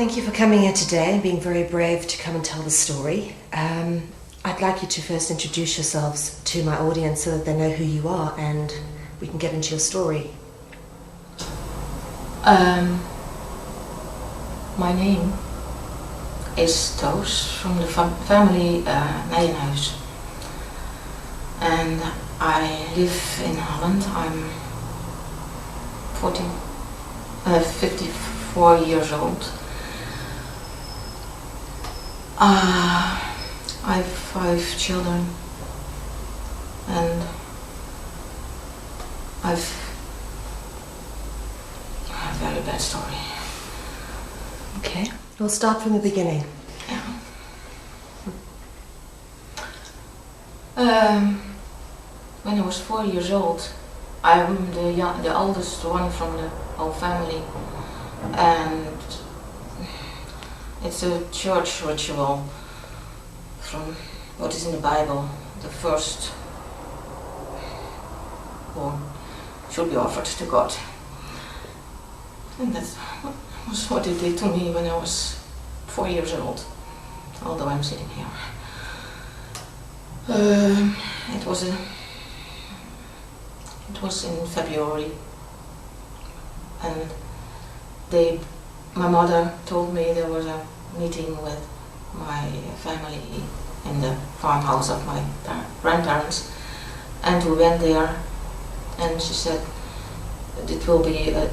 Thank you for coming here today and being very brave to come and tell the story. I'd like you to first introduce yourselves to my audience so that they know who you are and we can get into your story. My name is Toos from the family Nijenhuis. And I live in Holland. I'm 54 years old. I have 5 children and I've a very bad story. Okay, we'll start from the beginning. Yeah. When I was 4 years old, I'm the oldest one from the whole family, and it's a church ritual from what is in the Bible. The first born should be offered to God. And that was what they did to me when I was 4 years old, although I'm sitting here. It was in February, and my mother told me there was a meeting with my family in the farmhouse of my grandparents, and we went there, and she said it will be a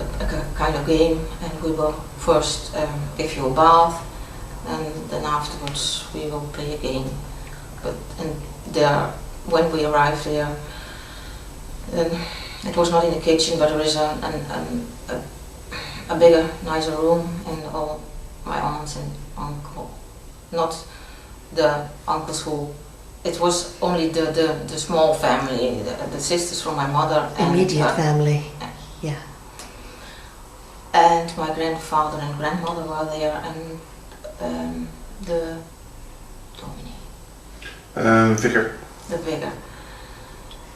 kind of game, and we will first give you a bath, and then afterwards we will play a game. When we arrived there, it was not in the kitchen, but there is a bigger, nicer room, and all my aunts and uncle, not the uncles who, it was only the small family, the sisters from my mother. Immediate family, yeah. And my grandfather and grandmother were there, and the dominee. Vicar. The vicar.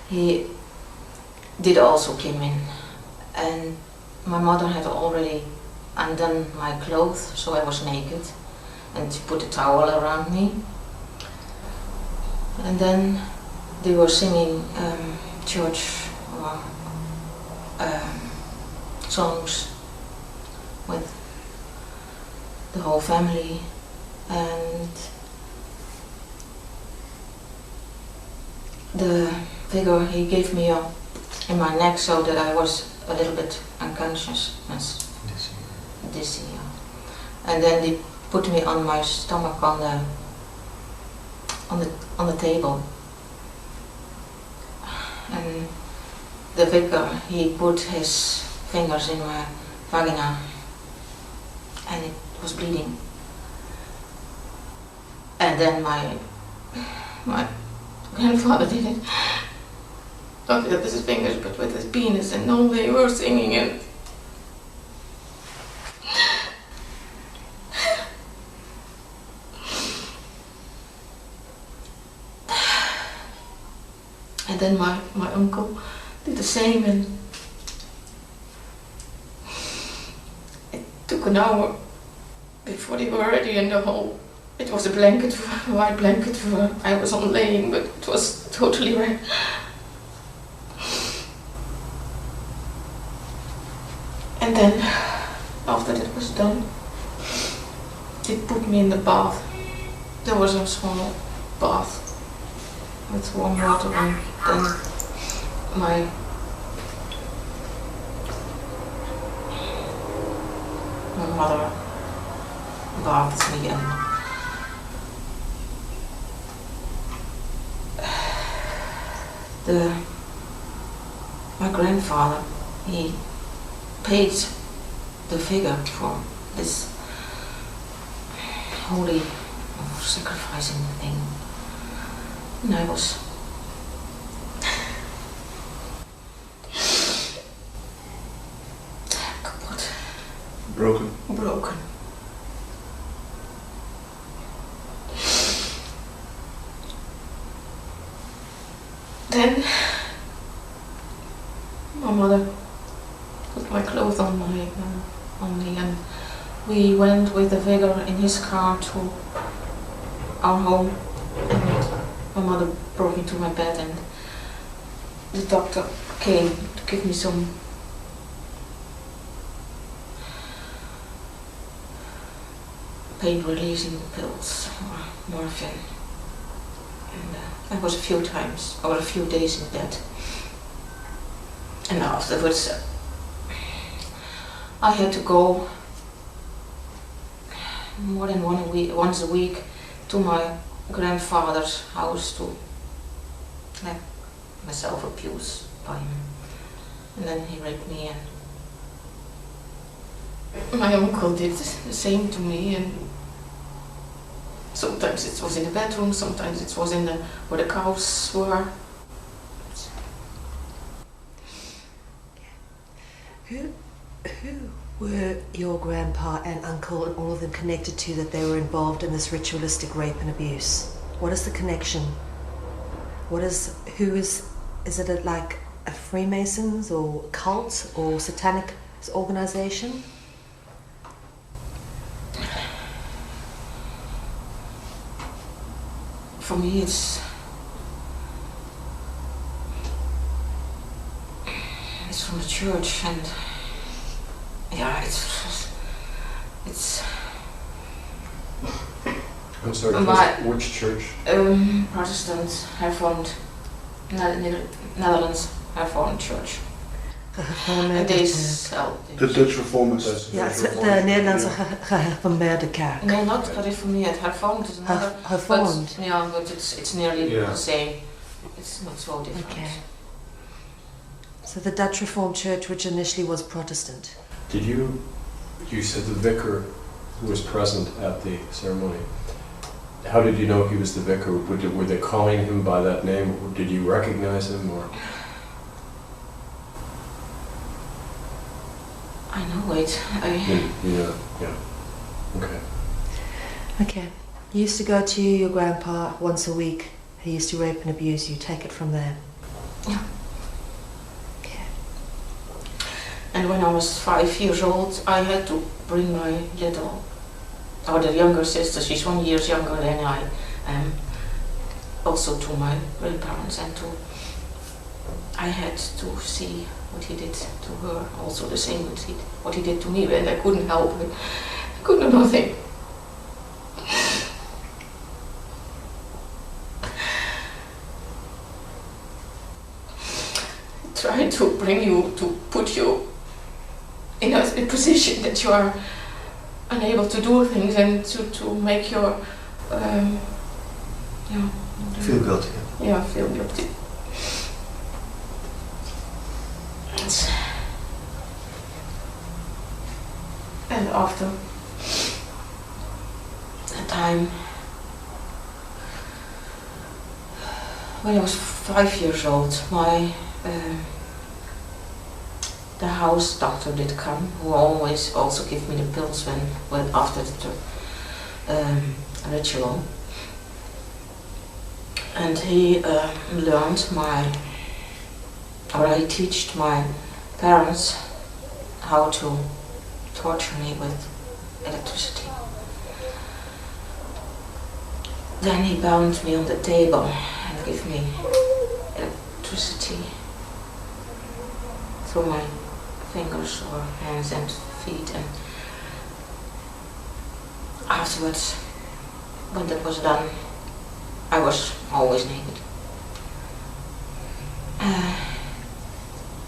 He did also come in, and my mother had already undone my clothes, so I was naked, and she put a towel around me. And then they were singing church songs with the whole family, and the figure, he gave me in my neck so that I was a little bit unconscious, dizzy, yeah. And then they put me on my stomach on the table, and the vicar, he put his fingers in my vagina, and it was bleeding. And then my grandfather did it, not with his fingers but with his penis, and all they were singing it. And then my uncle did the same, and it took an hour before they were ready in the hall. It was a blanket, a white blanket I was on laying, but it was totally red. And then, after that was done, they put me in the bath. There was a small bath with warm water, and then my mother bathed me, and my grandfather, he paid the figure for this holy sacrificing thing, and I was Broken. Then my mother put my clothes on me, and We went with the vicar in his car to our home, and my mother brought me to my bed, and the doctor came to give me some pain-releasing pills, or morphine. And I was a few times, or a few days in bed. And afterwards, I had to go more than once a week to my grandfather's house to have myself abused by him. And then he raped me, and my uncle did the same to me, and sometimes it was in the bedroom, sometimes it was in where the cows were. Who were your grandpa and uncle and all of them connected to that they were involved in this ritualistic rape and abuse? What is the connection? Is it like a Freemasons or cult or satanic organization? For me, it's from the church, and yeah, it's. I'm sorry, which church? Protestant Hervormd, Netherlands Hervormd Church. And they sell. The Dutch Reformers. Ja, de Nederlandse gereformeerde kerk. No, not gereformeerd. Hervormd is another. Hervormd. Yeah, but it's nearly the same. It's not so different. Okay. So the Dutch Reformed Church, which initially was Protestant. Did you said the vicar who was present at the ceremony, how did you know he was the vicar? Were they calling him by that name? Did you recognize him, or? I know it. Yeah. Okay. Okay. You used to go to your grandpa once a week. He used to rape and abuse you. Take it from there. Yeah. Okay. And when I was 5 years old, I had to bring my the younger sister, she's 1 year younger than I am, also to my grandparents, and I had to see what he did to her, also the same what he did to me, and I couldn't help it. I could do nothing. Trying to bring you, to put you in a position that you are unable to do things, and to make your Feel guilty. Yeah, feel guilty. And after a time, when I was 5 years old, the house doctor did come, who always also gave me the pills after the ritual. And he he taught my parents how to torture me with electricity. Then he bound me on the table and gave me electricity through my fingers or hands and feet, and afterwards, when that was done, I was always naked.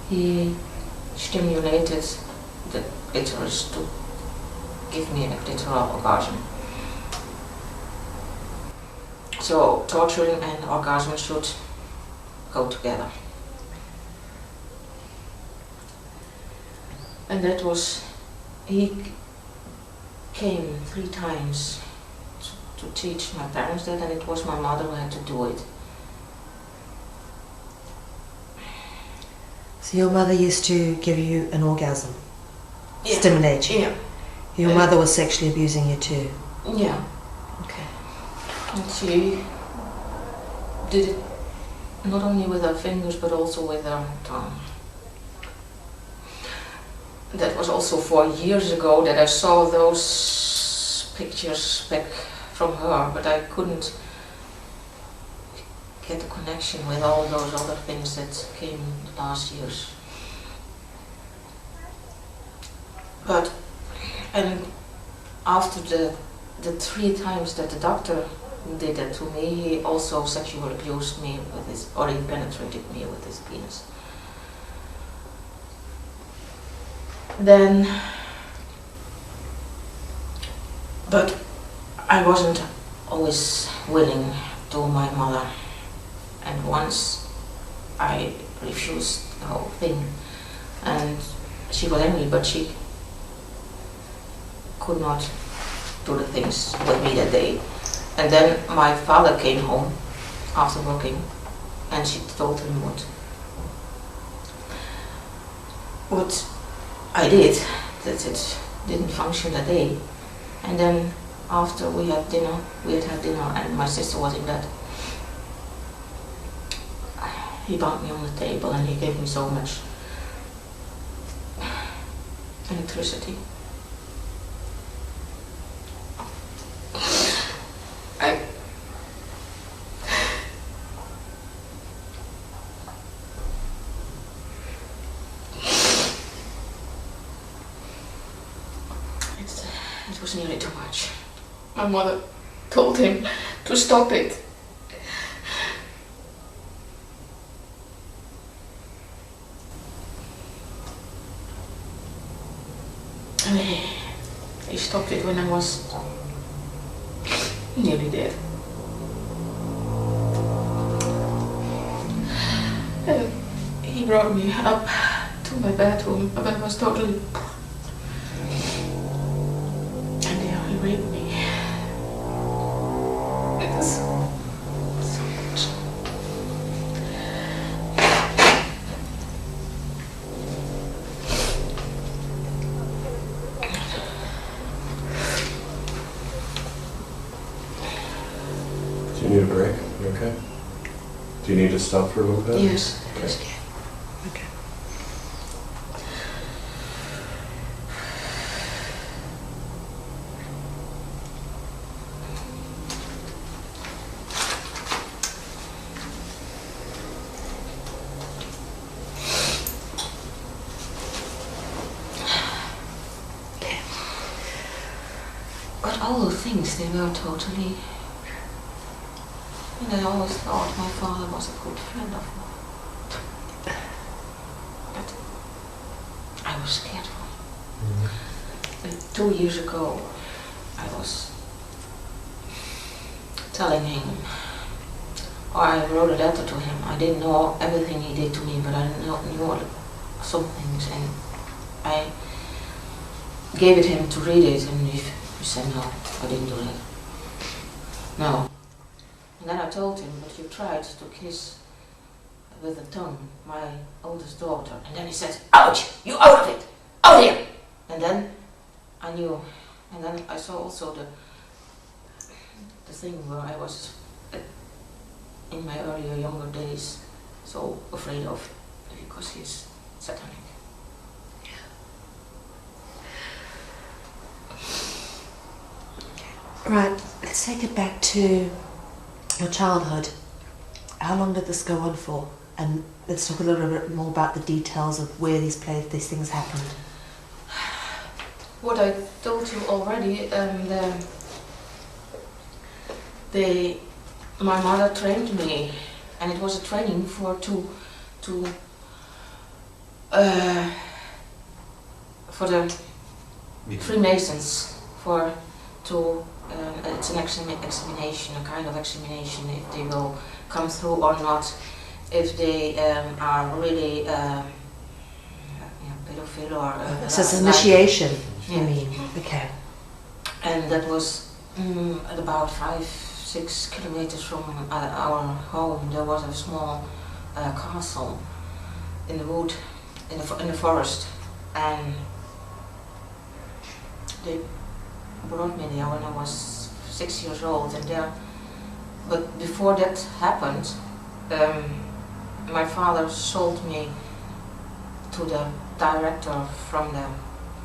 He stimulated the clitoris to give me a clitoral orgasm. So torturing and orgasm should go together. And that was, he came 3 times to teach my parents that, and it was my mother who had to do it. So your mother used to give you an orgasm? Yeah. Stimulate you? Yeah. Your mother was sexually abusing you too? Yeah. Okay. And she did it not only with her fingers but also with her tongue. that was also 4 years ago that I saw those pictures back from her, but I couldn't get a connection with all those other things that came the last years. But, and after the 3 times that the doctor did that to me, he also sexually abused me with his, or he penetrated me with his penis. Then, but I wasn't always willing to my mother, and once I refused the whole thing, and she was angry, but she could not do the things with me that day. And then my father came home after working, and she told him what I did, that it didn't function that day. And then after we had dinner, and my sister was in bed, he bound me on the table and he gave me so much electricity. It was nearly too much. My mother told him to stop it. And he stopped it when I was nearly dead. And he brought me up to my bedroom, but I was totally... And there he raped me. It was so much. Do you need a break? You okay? Do you need to stop for a little bit? Yes. Okay. Okay. But all the things, they were totally... And I always thought my father was a good friend of mine. But I was scared for him. And 2 years ago, I was telling him, or I wrote a letter to him. I didn't know everything he did to me, but I knew some things, and I gave it him to read it, and he said, no, I didn't do that. No. And then I told him, but you tried to kiss with the tongue my oldest daughter. And then he said, ouch, you out of it, out here. And then I knew, and then I saw also the thing where I was in my earlier younger days so afraid of, because he's satanic. Right, let's take it back to your childhood. How long did this go on for? And let's talk a little bit more about the details of where these things happened. What I told you already, my mother trained me, and it was a training for the Freemasons, it's an examination, a kind of examination, if they will come through or not, if they are really pedophile or... So it's an initiation, you Yeah. mean? Okay. And that was at about 5-6 kilometers from our home. There was a small castle in the wood, in the forest, and they brought me there when I was 6 years old. And there, but before that happened, my father sold me to the director from the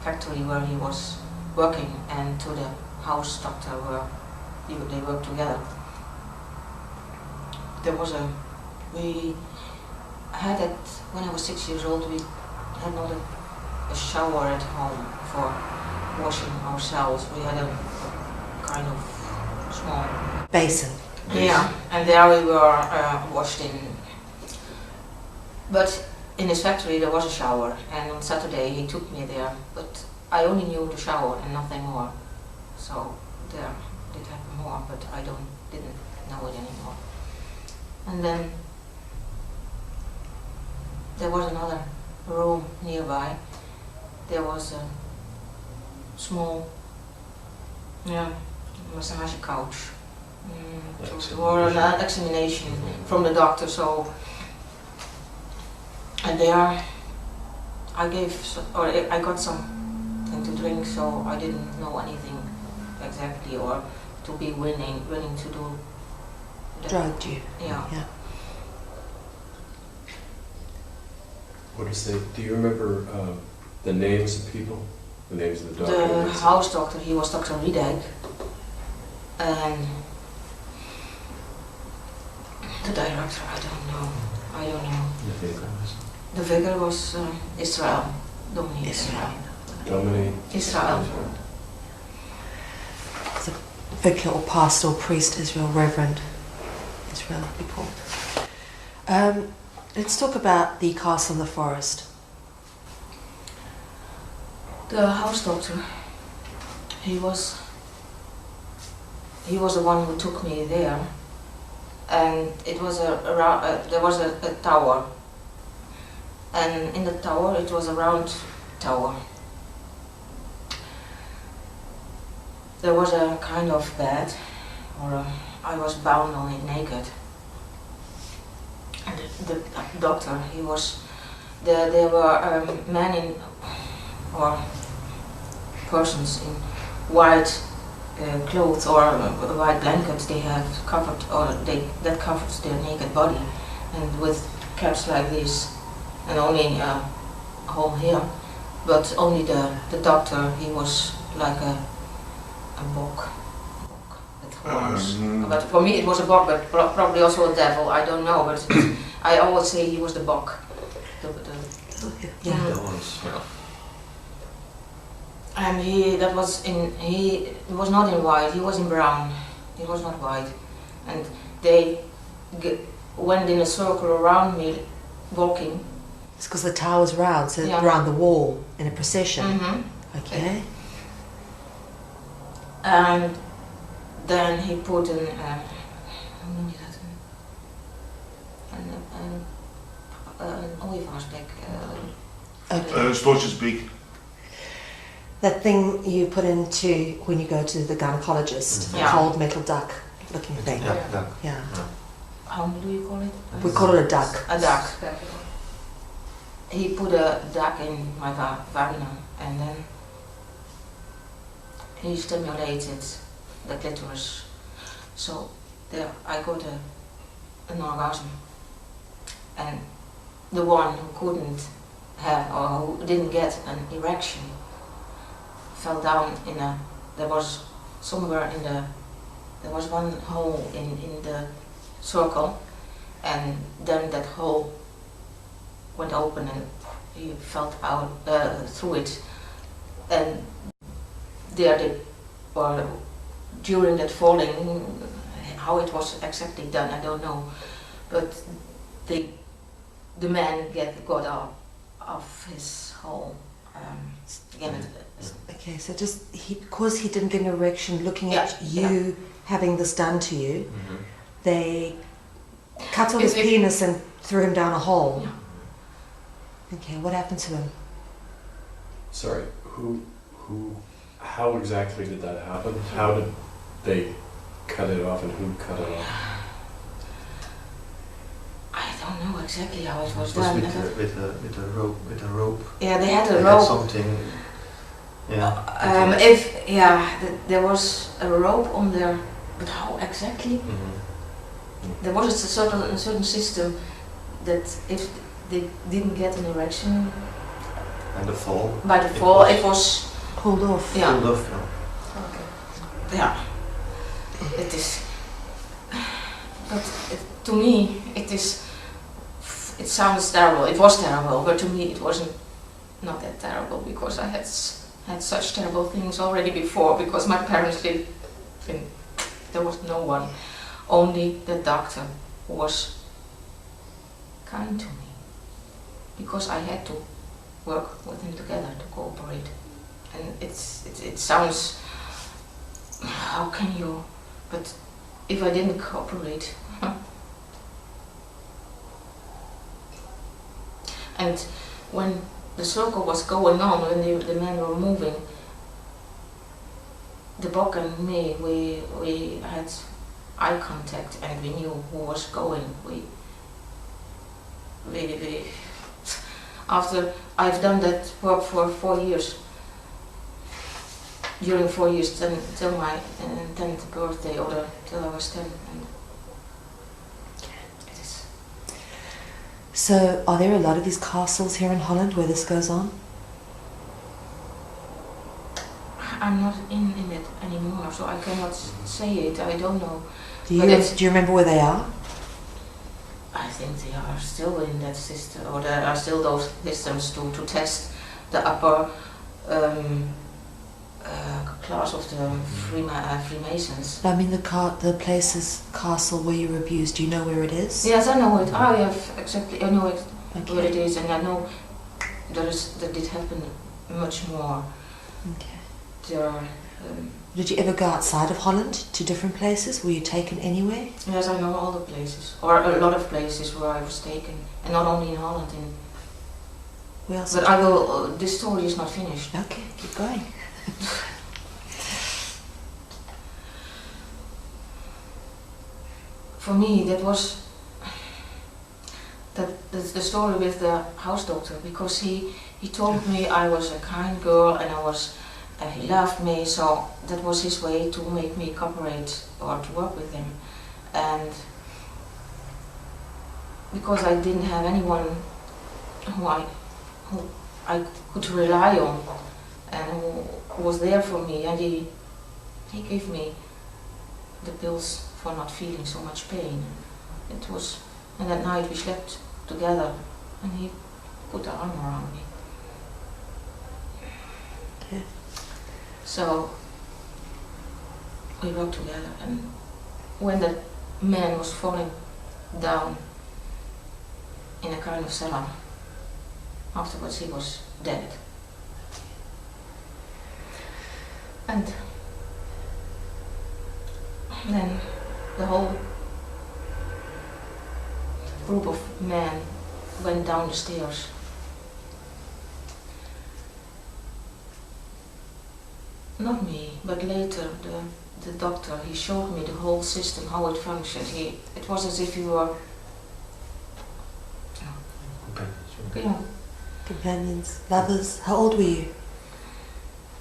factory where he was working and to the house doctor where they worked together. There was we had it, when I was 6 years old, we had not a shower at home for washing ourselves. We had a kind of small Basin. yeah, and there we were washed in. But in his factory there was a shower, and on Saturday he took me there, but I only knew the shower and nothing more. So there did happen more, but I didn't know it anymore. And then there was another room nearby. There was a small massage couch or an examination from the doctor. So, and there I got something to drink, so I didn't know anything exactly, or to be willing to do that. Drugged you. Yeah. Yeah. Do you remember the names of people? The names of the The doctors? house doctor, he was Dr. Riedijk, and the director, I don't know. The vicar was Israel, Dominique Israel. Dominique? Israel. So vicar or pastor or priest Israel, Reverend Israel people. Let's talk about the castle in the forest. The house doctor, he was the one who took me there, and it was there was a tower, and in the tower it was a round tower. There was a kind of bed, I was bound on it naked. And the doctor, he was, there were men or persons in white clothes or white blankets they have covered, or that covers their naked body, and with caps like this, and only a hole here. But only the doctor, he was like a bok with horns. But for me it was a bok, but probably also a devil, I don't know, but I always say he was the bok. Yeah. And he was not in white, he was in brown, he was not white. And they went in a circle around me, walking. It's because the tower's round, so Yeah. around the wall in a procession. Mm-hmm. Okay. And then he put an ooievaarsbek. Sportjesbeek. That thing you put into when you go to the gynecologist, Yeah. a cold metal duck looking thing. Ja. Yeah. How do you call it? We call it a duck. A duck. He put a duck in my vagina, and then he stimulated the clitoris. So there I got an orgasm. And the one who couldn't have, or who didn't get an erection, fell down there was somewhere there was one hole in the circle, and then that hole went open and he fell out through it, and or during that falling, how it was exactly done, I don't know, but the man got up of his hole. Okay, so just because he didn't get an erection, looking Yeah, at you having this done to you, they cut off his If- penis and threw him down a hole. Yeah. Okay, what happened to him? Sorry, how exactly did that happen? How did they cut it off, and who cut it off? I don't know exactly how it was It was done. with a rope. Yeah, they had a They had rope. something. Yeah. There was a rope on there, but how exactly? There was a certain system that if they didn't get an erection, And the fall? By the fall, it was Pulled off. yeah. Pulled off, yeah. Yeah, it is. But to me, it is. It sounds terrible. It was terrible, but to me, it wasn't not that terrible because I had had such terrible things already before. Because my parents did. There was no one, only the doctor who was kind to me. Because I had to work with him together to cooperate, and it sounds. How can you? But if I didn't cooperate, and when the circle was going on, when the men were moving, the Bok and me, we had eye contact and we knew who was going. We after I've done that work for 4 years. During 4 years, till my 10th birthday, or till I was 10. And it is. So, are there a lot of these castles here in Holland where this goes on? I'm not in it anymore, so I cannot say it. I don't know. Do you, But it's- do you remember where they are? I think they are still in that system, or there are still those systems to test the upper class of the Freemasons. I mean the place's castle where you were abused. Do you know where it is? Yes, I know it. I have exactly. I know it, Okay. where it is, and I know that did happen much more. Okay. There are. Did you ever go outside of Holland to different places? Were you taken anywhere? Yes, I know all the places, or a lot of places where I was taken, and not only in Holland. Where else? But I will. This story is not finished. Okay, keep going. For me, that was the story with the house doctor, because he told me I was a kind girl and he loved me, so that was his way to make me cooperate or to work with him. And because I didn't have anyone who I could rely on and who was there for me, and he gave me the pills for not feeling so much pain. It was, and that night we slept together, and he put the arm around me. Okay. So we worked together, and when the man was falling down in a kind of cellar, afterwards he was dead. And then the whole group of men went down the stairs. Not me, but later the doctor, he showed me the whole system, how it functioned. It was as if you were, you know, Companions, lovers. How old were you?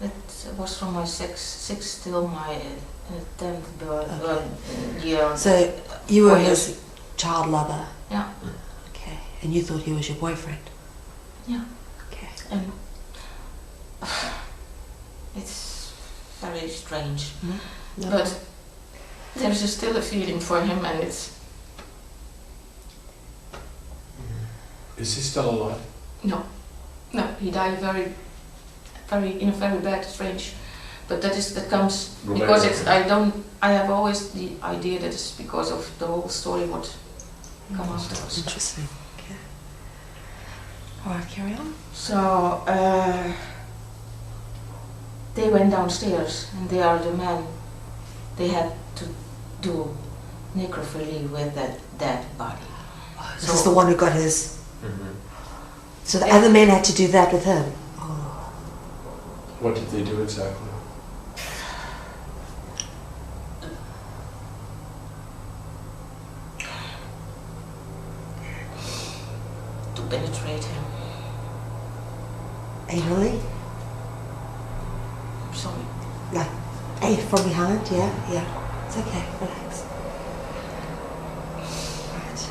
it was from my sixth till my 10th year. So you were 4 years. his child lover. Yeah. Okay. And you thought he was your boyfriend. Yeah. Okay. And it's very strange. No. But there's still a feeling for him, and it's Is he still alive? no, he died in a very bad, strange. But that comes because it's I have always the idea that it's because of the whole story what come afterwards. Interesting. Okay. All right, carry on. So they went downstairs, and they are the men. They had to do necrophilia with that dead body. This is the one who got his. Mm-hmm. So the other men had to do that with him. What did they do exactly? To penetrate him. Anally? I'm sorry. Like, from behind? Yeah. It's okay. Relax. Right.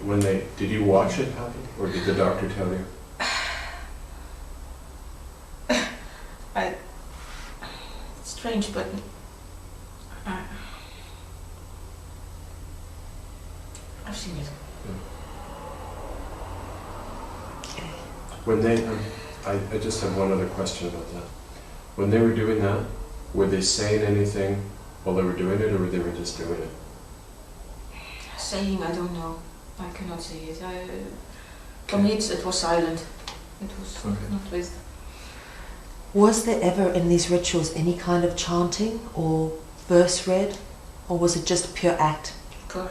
when did you watch it happen, or did the doctor tell you? It's strange, but I've seen it. Okay. When they, I just have one other question about that. When they were doing that, were they saying anything while they were doing it, or were they just doing it? Saying, I don't know. I cannot see it. For me, it was silent. It was Okay. not with. Was there ever in these rituals any kind of chanting or verse read, or was it just a pure act? Pure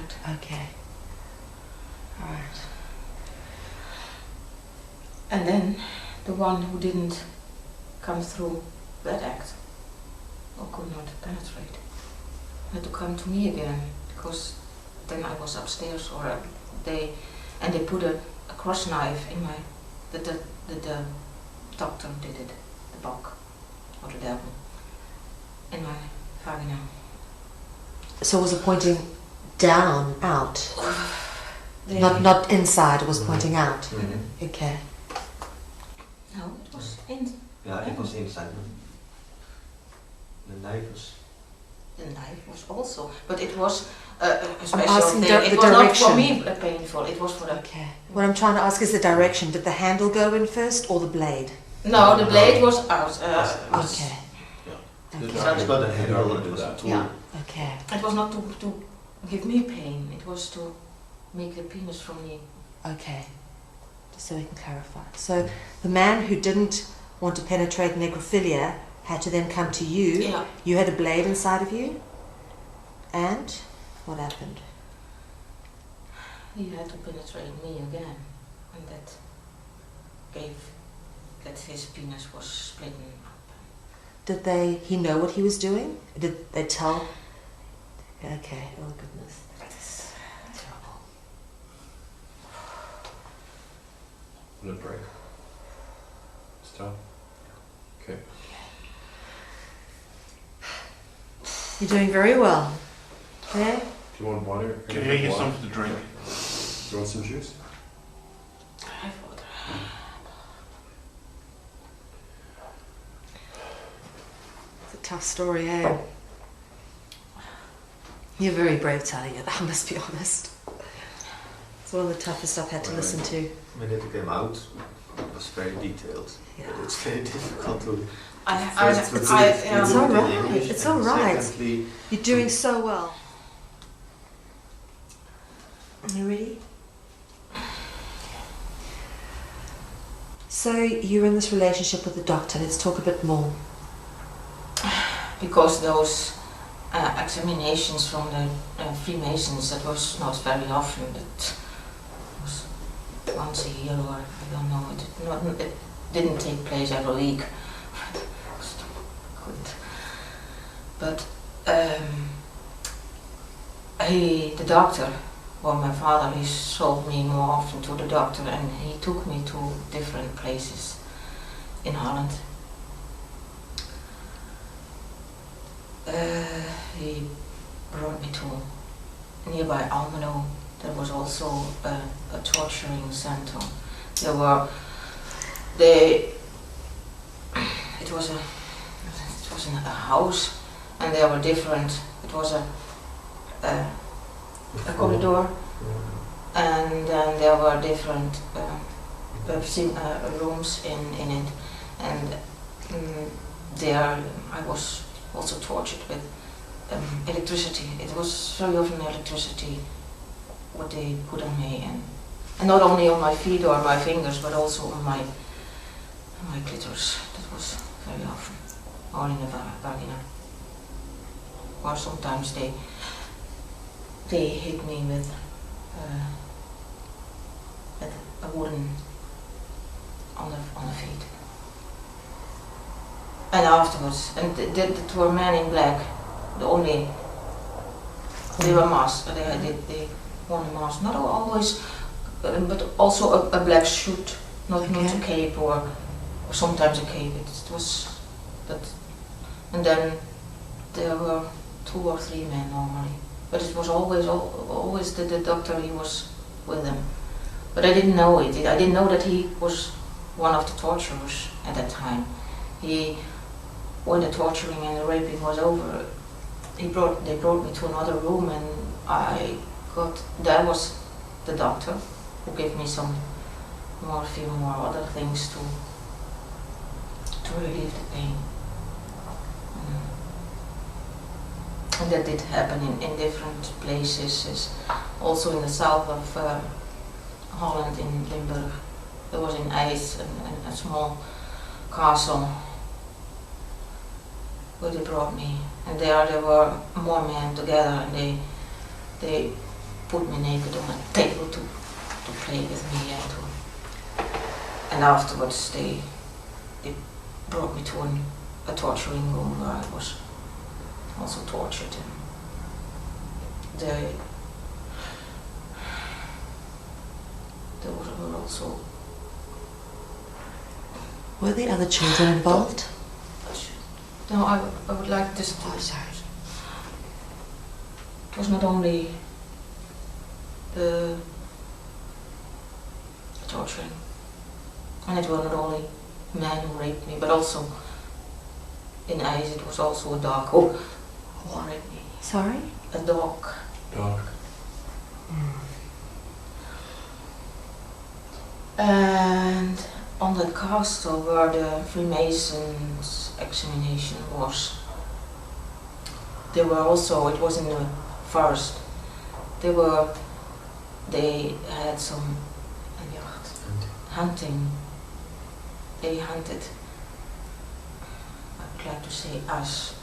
act. Okay. All right. And then the one who didn't come through that act or could not penetrate had to come to me again, because then I was upstairs, or they put a cross knife in my the doctor did it, the bok or the devil in my vagina. So was it pointing down, out? They- Not inside, it was pointing out. Mm-hmm. Okay. No, it was in. Yeah, it was inside. The knife was. The knife was also, but it was a I'm special asking thing. the It was not for direction. me painful. It was for the. Okay. What I'm trying to ask is the direction. Did the handle go in first or the blade? No, the blade was out. Okay. The Okay. doctor- It's not a the handle, doctor it did was a that. tool. Yeah. Okay. It was not to give me pain. It was to make the penis from me. Okay. Just so we can clarify. So the man who didn't want to penetrate necrophilia had to then come to you. Yeah. You had a blade inside of you. And what happened? He had to penetrate me again, and that gave that his penis was splitting up. Did he know what he was doing? Did they tell? Okay. Oh goodness. That's terrible. Will it break? Stop. Okay. You're doing very well. Okay. Do you want water? Can I get something to drink? Do you want some juice? I thought, It's a tough story, eh? You're very brave telling it, I must be honest. It's one of the toughest I've had to listen to. When it came out, it was very detailed. Yeah. But it's very difficult to. It's put all it in right. English, It's and all right. secondly, You're doing so well. You ready? So you're in this relationship with the doctor. Let's talk a bit more. because those examinations from the Freemasons, that was not very often. It was once a year, or I don't know. It didn't take place every week. Couldn't. But the doctor, well, my father, he sold me more often to the doctor, and he took me to different places in Holland. He brought me to nearby Almelo. There was also a torturing center. It was in a house, and there were different. It was a corridor, and then there were different rooms in it, and there I was also tortured with electricity. It was very often electricity what they put on me, and not only on my feet or my fingers, but also on my clitoris. That was very often, or in the vagina. Or sometimes they hit me with a wooden on the feet. And afterwards, and they were men in black. They were masked. They wore a mask. Not always, but also a black suit, not a cape or sometimes a cape. It was that, and then there were 2 or 3 men normally. But it was always the doctor. He was with them. But I didn't know it. I didn't know that he was one of the torturers at that time. When the torturing and the raping was over, they brought me to another room, and there was the doctor who gave me some morphine or other things to relieve the pain. And that did happen in different places. Also in the south of Holland, in Limburg, there was in IJs a small castle where they brought me, and there were more men together, and they put me naked on a table to play with me, and afterwards they brought me to a torturing room where I was also tortured, and there were also. Were the other children involved? No, I would like this to. Oh, sorry. It was not only the torturing, and it were not only men who raped me, but also in IJs it was also a dog who raped me. Sorry? A dog. Dog. And on the castle where the Freemasons examination was, it was in the forest. They had some hunting. They hunted, I would like to say us.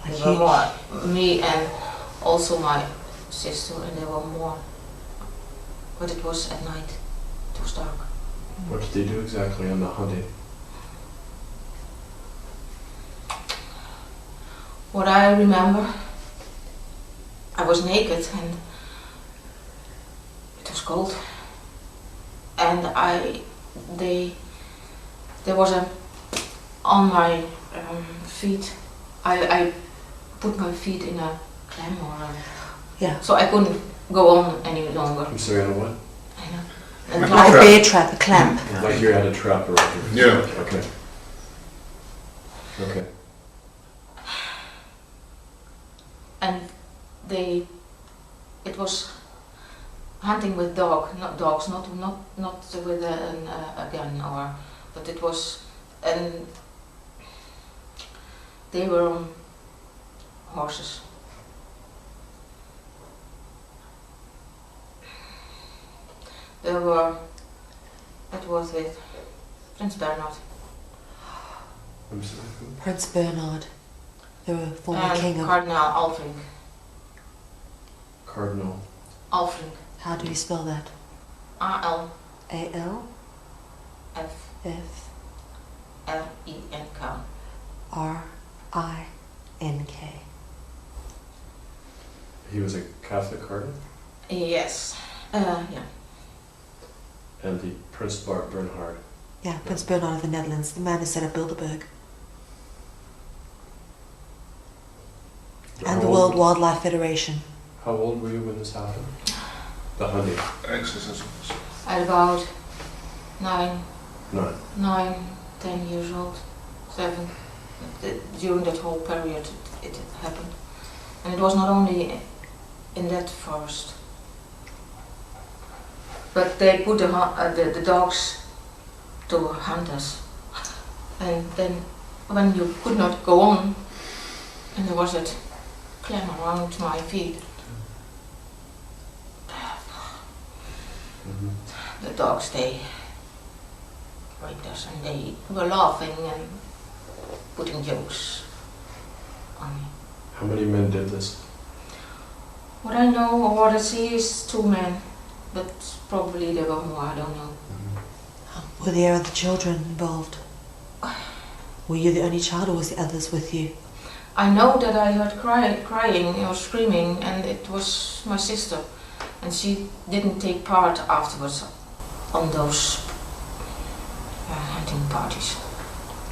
There were more, me and also my sister, and there were more. But it was at night, it was dark. What did they do exactly on the hunting? What I remember, I was naked and it was cold, and there was on my feet, I put my feet in a clam so I couldn't go on any longer. I'm sorry, on what? I know. A bear trap, a clamp. Like you had a trap around you. Yeah. Okay. Okay. And it was hunting with dogs, not with a gun, but it was, and they were on horses. It was with Prince Bernhard. I'm sorry. Who? Prince Bernhard, the former And king of... Cardinal Alfring. Cardinal. Alfring. How do you spell that? A-L-F-R-I-N-K. A-L-F-R-I-N-K. He was a Catholic cardinal? Yes. Yeah. And the Prince Bernhard. Yeah, Prince Bernhard of the Netherlands, the man who set up Bilderberg. And the How World old- Wildlife Federation. How old were you when this happened? The hunting? Exorcisms. At about 9, No. 10 years old, 7. During that whole period it happened. And it was not only in that forest, but they put the dogs to hunt us. And then when you could not go on, and there was that clam around my feet, Mm-hmm. the dogs, they raped us, and they were laughing and putting jokes on me. How many men did this? What I know or what I see is 2 men, but probably there were more, I don't know. Were there other children involved? Were you the only child, or was the others with you? I know that I heard crying or screaming, and it was my sister, and she didn't take part afterwards on those hunting parties.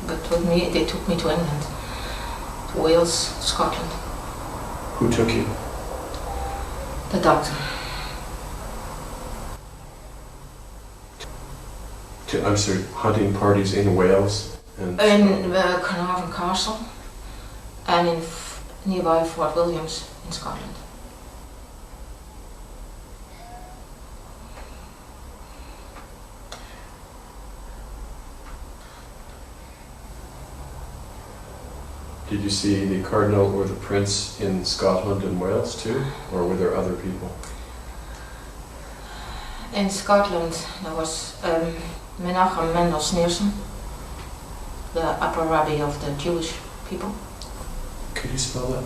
But with me, they took me to England, to Wales, Scotland. Who took you? The doctor. I'm sorry, hunting parties in Wales and In Carnarvon Castle and in nearby Fort Williams in Scotland. Did you see the Cardinal or the Prince in Scotland and Wales too, or were there other people? In Scotland there was Menachem Mendel Sneerson, the upper rabbi of the Jewish people. Could you spell that?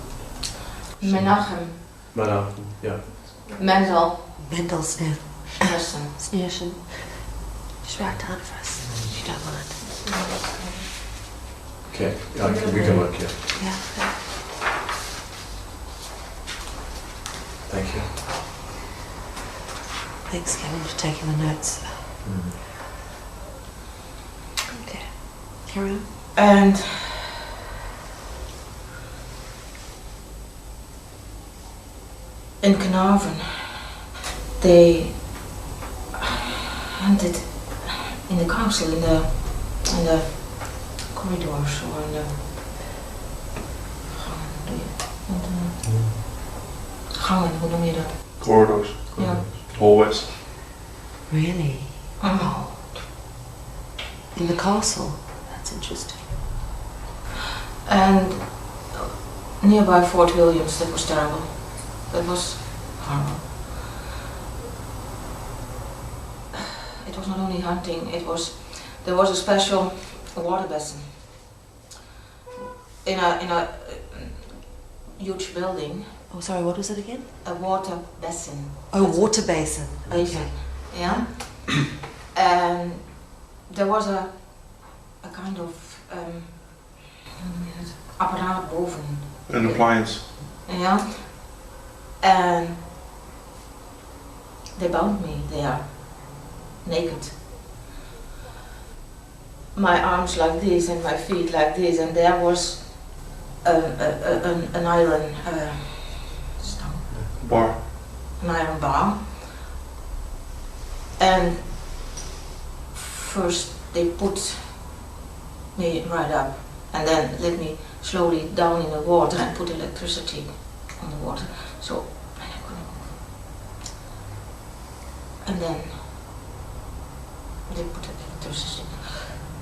Menachem Menachem, yeah. Mendel Mendel Sneerson. Sneerson. Just write down for us, if you don't mind. Okay, we can look, yeah. Yeah. Thank you. Thanks, Kevin, for taking the notes. Okay. Carry on. And in Carnarvon, they hunted in the council, in the corridors or in the gangen, hoe noem je dat? Corridors. Ja. Hallways. Really? Mhm. Oh. In the castle? That's interesting. And nearby Fort Williams, that was terrible. That was horrible. It was not only hunting, there was a special water basin in a huge building, Oh, sorry, what was it again? a water basin. Oh, water basin. Basin, Okay. yeah. And there was a kind of apparaat boven. An appliance. Yeah. And they bound me there, naked. My arms like this and my feet like this, and there was an iron stone, Bar. an iron bar. And first they put me right up, and then let me slowly down in the water and put electricity on the water, so I couldn't move. And then they put electricity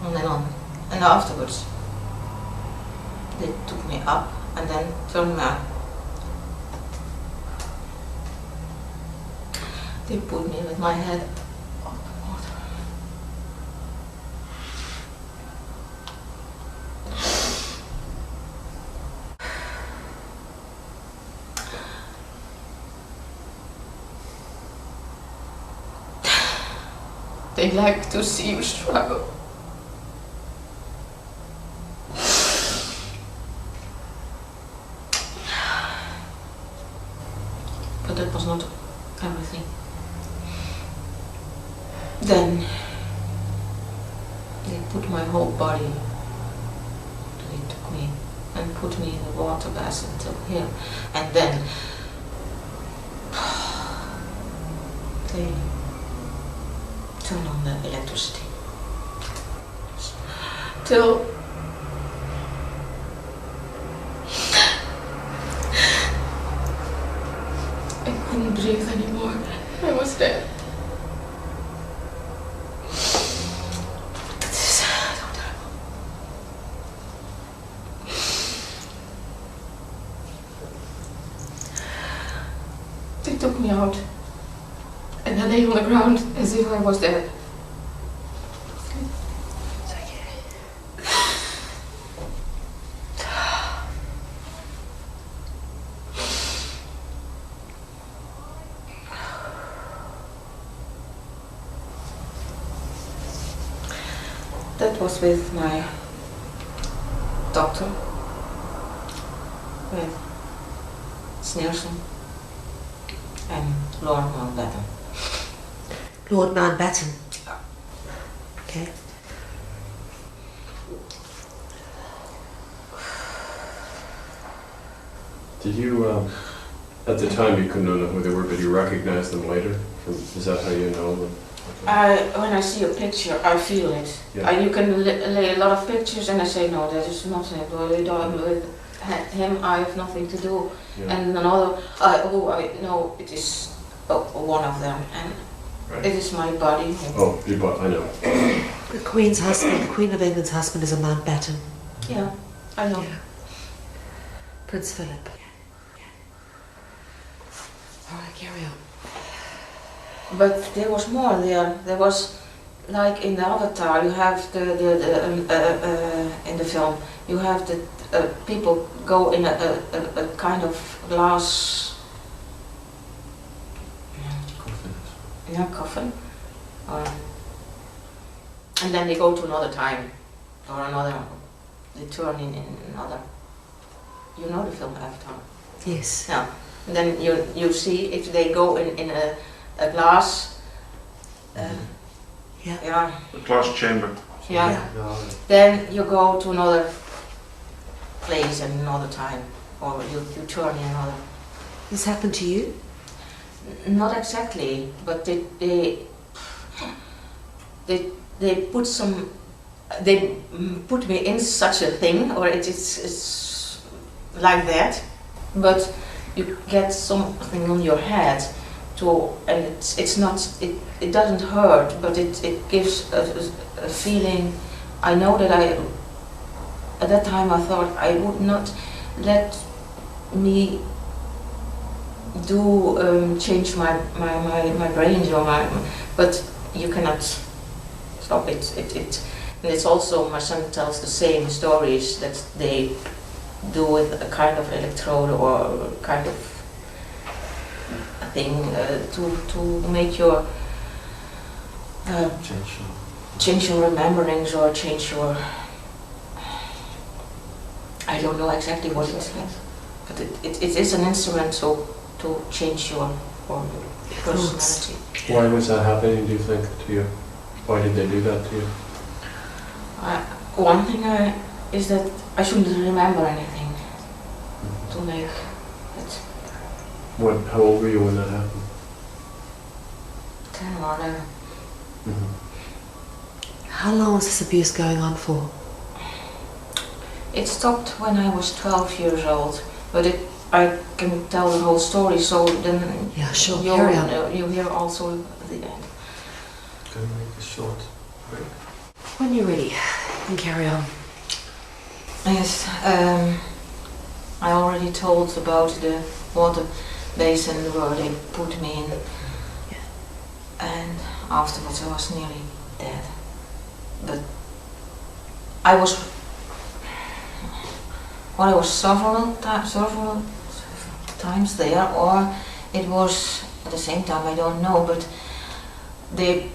on and on, and afterwards they took me up and then turned me up. They put me with my head on the water. They like to see you struggle. But that was not everything. Then they put my whole body, they took me and put me in the water basin till here, and then they turn on the electricity. Till I couldn't breathe anymore. I was dead. That is so terrible. They took me out and I lay on the ground as if I was dead. It's okay. That was with my doctor, with Sneerson and Lord Mountbatten. Lord Mountbatten. Okay. Did you, at the time you couldn't know who they were, but you recognized them later? Is that how you know them? When I see a picture, I feel it. Yeah. You can lay a lot of pictures and I say, no, that is nothing. With him, I have nothing to do. Yeah. And another, I know it is one of them. And Right. it is my body. Oh, I know. The Queen's husband, the Queen of England's husband, is a Mountbatten. Yeah, I know. Yeah. Prince Philip. All right, carry on. But there was more there. There was, like in the Avatar, you have in the film, you have the people go in a kind of glass coffin, and then they go to another time, or another, they turn in another, you know the film Avatar? Yes. Yeah. And then you see if they go in a glass, Yeah. yeah, The glass chamber. yeah, Ja, then you go to another place and another time, or you turn in another. This happened to you? Not exactly, but they put some, they put me in such a thing, or it's like that, but you get something on your head to, and it's not, it doesn't hurt, but it gives a feeling. I know that at that time I thought I would not let me do change my brain or but you cannot stop it. And it's also, my son tells the same stories that they do with a kind of electrode or kind of a thing to make your change your rememberings or change your, I don't know exactly what it is, but it is an instrument to change your personality. Why was that happening, do you think, to you? Why did they do that to you? One thing is that I shouldn't remember anything to make it. How old were you when that happened? 10 or 11. How long was this abuse going on for? It stopped when I was 12 years old, but I can tell the whole story, so then Yeah, sure, carry on. you hear also the end. Can we make a short break? When you're ready, you can carry on. Yes, I already told about the water basin where they put me in, and afterwards I was nearly dead. But I was several times there, or it was at the same time, I don't know, but they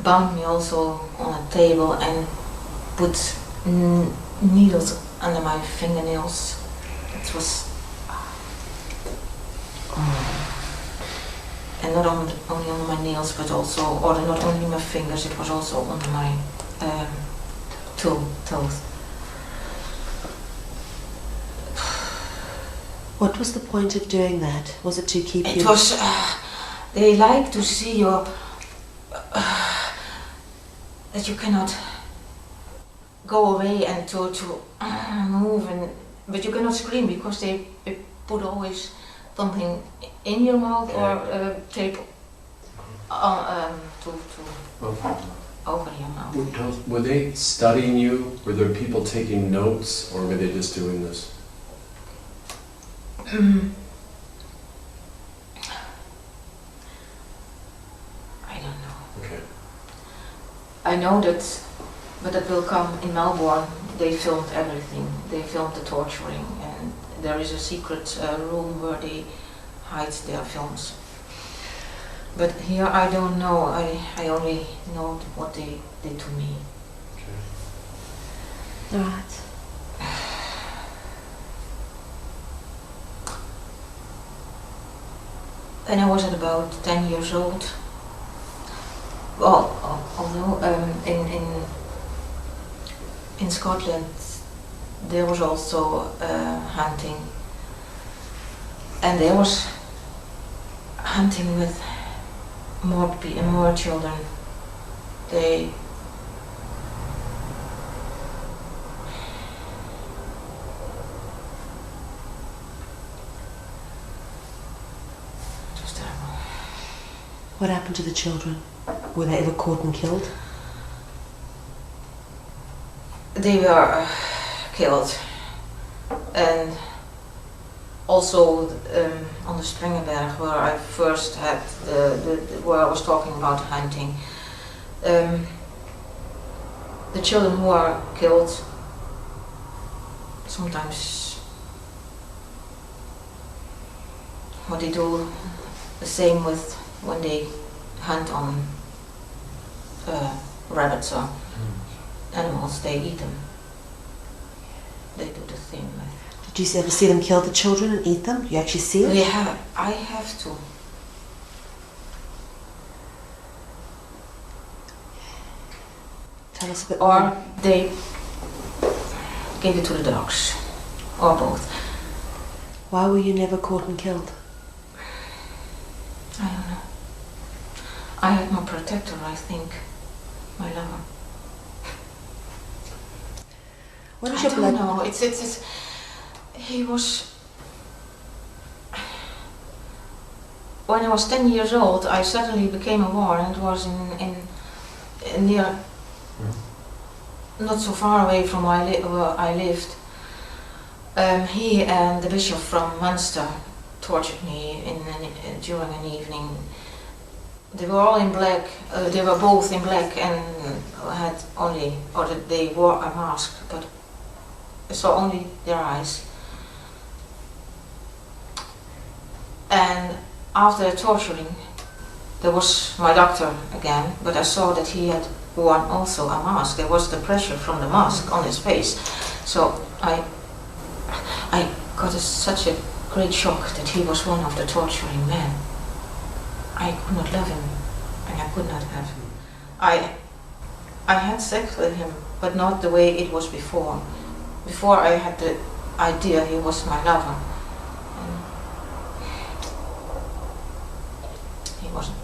bound me also on a table and put needles under my fingernails. It was, and not only on my nails, but also, or not only my fingers, it was also on my toes. What was the point of doing that? Was it to keep you... It was, they like to see your, that you cannot go away and to move, but you cannot scream because they put always something in your mouth or tape to open your mouth. Were they studying you? Were there people taking notes, or were they just doing this? I don't know. Okay. I know that, but that will come in Melbourne. They filmed everything. They filmed the torturing, and there is a secret room where they hide their films. But here I don't know. I only know what they did to me. Okay. Right. When I was at about 10 years old, well, although in Scotland there was also hunting, and there was hunting with more children they it was terrible. What happened to the children? Were they ever caught and killed? They were killed, and also on the Springenberg, where I first had where I was talking about hunting. The children who are killed sometimes what they do the same with when they hunt on rabbits or animals, they eat them. They do the same. Did you ever see them kill the children and eat them? You actually see it? I have to. Tell us a bit Or more. they gave it to the dogs, or both. Why were you never caught and killed? I don't know. I had my protector, I think, my lover. When was I your don't blood? know. It's he was. When I was 10 years old, I suddenly became aware, and it was in near, not so far away from where I lived. He and the bishop from Munster tortured me during an evening. They were all in black. They were both in black and had only, or they wore a mask, but I saw only their eyes. And after the torturing, there was my doctor again, but I saw that he had worn also a mask. There was the pressure from the mask on his face. So I got such a great shock that he was one of the torturing men. I could not love him, and I could not have him. I had sex with him, but not the way it was before. Before I had the idea he was my lover. And he wasn't.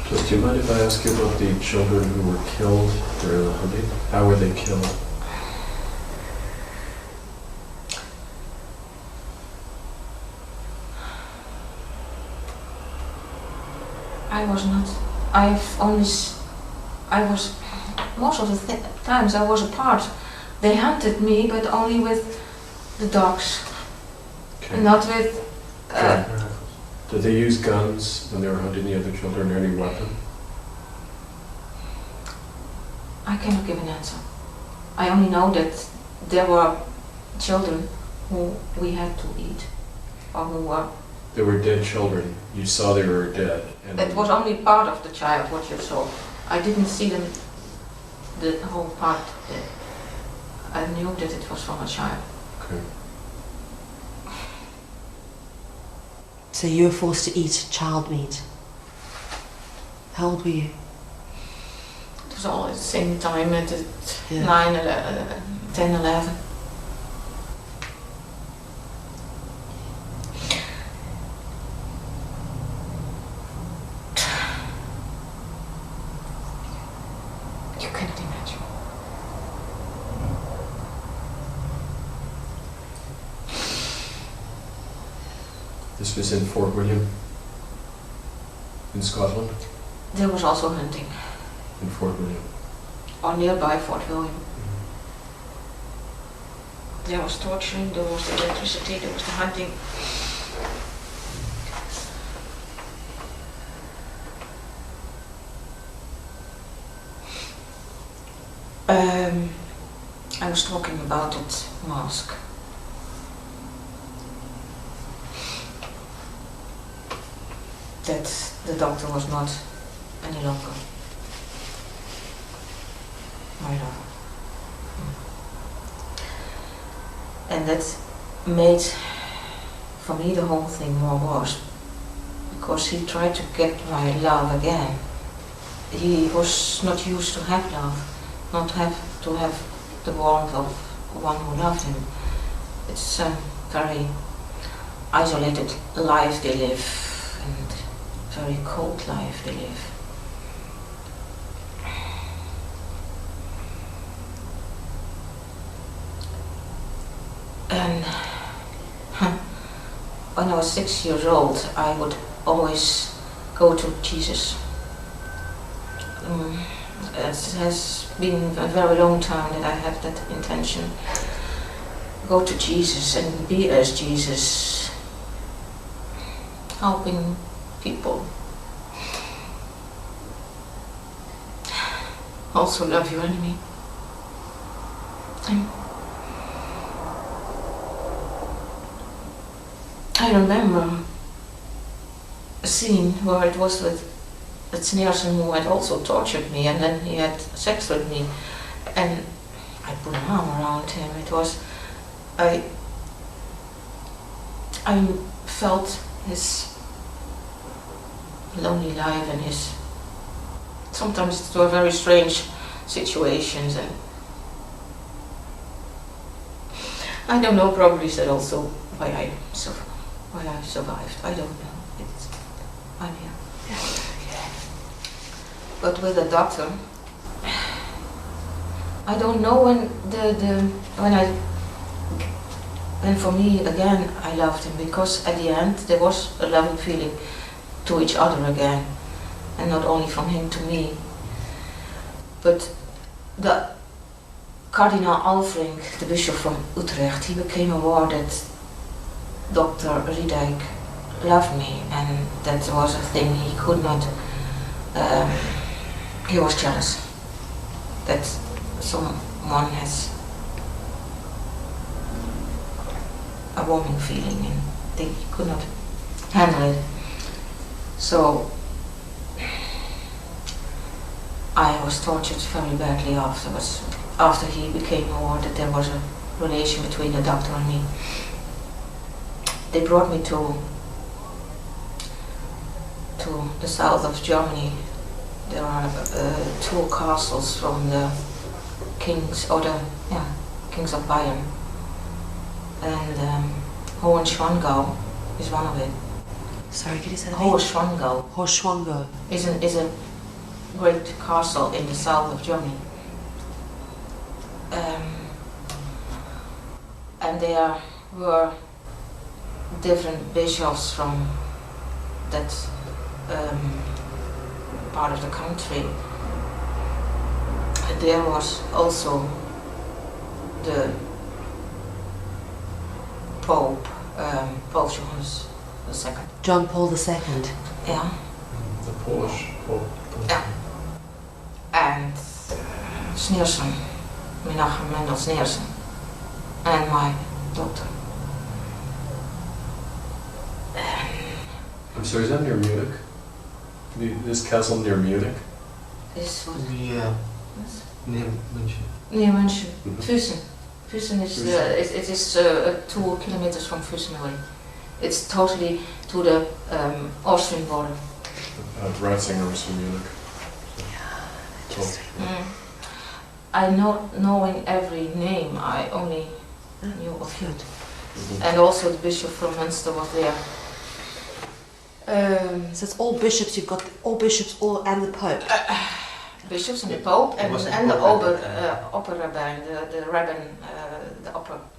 So do you mind if I ask you about the children who were killed during the hunting? How were they killed? Most of the times I was a part. They hunted me, but only with the dogs, Okay. not with. Did they use guns when they were hunting the other children, or any weapon? I cannot give an answer. I only know that there were children who we had to eat, or who were. They were dead children. You saw they were dead. And It was only part of the child what you saw. I didn't see them, the whole part. I knew that it was from a child. Okay. So you were forced to eat child meat. How old were you? It was all at the same time, at Yeah. 9, 10, 11. You cannot imagine. This was in Fort William, in Scotland, There was also hunting, in Fort William. or nearby Fort William. There was torturing, there was the electricity, there was the hunting. I was talking about that mask. That the doctor was not any longer my lover. And that made, for me, the whole thing more worse. Because he tried to get my love again. He was not used to have love, not to have the warmth of one who loved him. It's a very isolated life they live, and very cold life they live. And when I was 6 years old, I would always go to Jesus. It has been a very long time that I have that intention. Go to Jesus and be as Jesus, helping people. Also love your enemy. And I remember a scene where it was with Sneerson, who had also tortured me, and then he had sex with me, and I put an arm around him. It was, I felt his lonely life and his, sometimes it were very strange situations, and I don't know, probably is that also why I survived. I don't know. I'm here. But with the doctor, I don't know when for me again I loved him, because at the end there was a loving feeling to each other again, and not only from him to me. But the Cardinal Alfring, the bishop from Utrecht, he became aware that Dr. Riedijk loved me, and that was a thing he could not. He was jealous that someone has a warming feeling, and he could not handle it. So I was tortured very badly afterwards, after he became aware that there was a relation between the doctor and me. They brought me to the south of Germany. There are two castles from the kings, or kings of Bayern, and Hohenschwangau is one of it. Sorry, could you say that again? Hohenschwangau Hohenschwangau. is a great castle in the south of Germany, and there were different bishops from that part of the country. And there was also the Pope, Pope Johannes II. John Paul II. Yeah. The Polish Pope. Yeah. And Sneerson, Menachem Mendel Sneerson, and my doctor. I'm sorry, is that near Munich? This castle near Munich? This was Yeah, near München. near München. Mhm. Füssen. Füssen is it is 2 kilometers from Füssen away. It's totally to the Austrian border. Ratzinger was from Munich. Interesting. I not knowing every name, I only knew of Good. Mhm. and also the bishop from Münster was there. So it's all bishops. You've got all bishops, and the Pope. Bishops and the Pope and Was the the Pope upper rabbin, the rabbin, the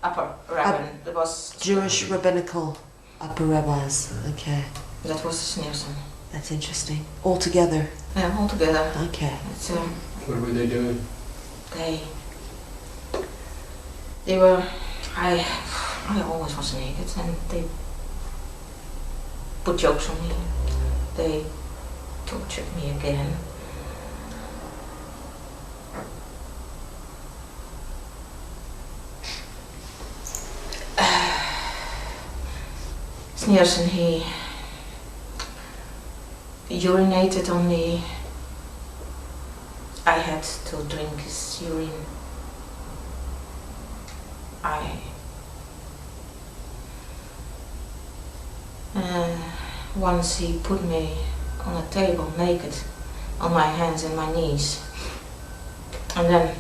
upper rabbin. That was Jewish rabbinical upper rabbis. Okay, that was Sneerson. that's interesting. All together. Yeah, all together. Okay. It's, What were they doing? they were. I always was naked, and they put jokes on me. They tortured me again. Sneerson, he urinated on me. I had to drink his urine. Once he put me on a table naked, on my hands and my knees, and then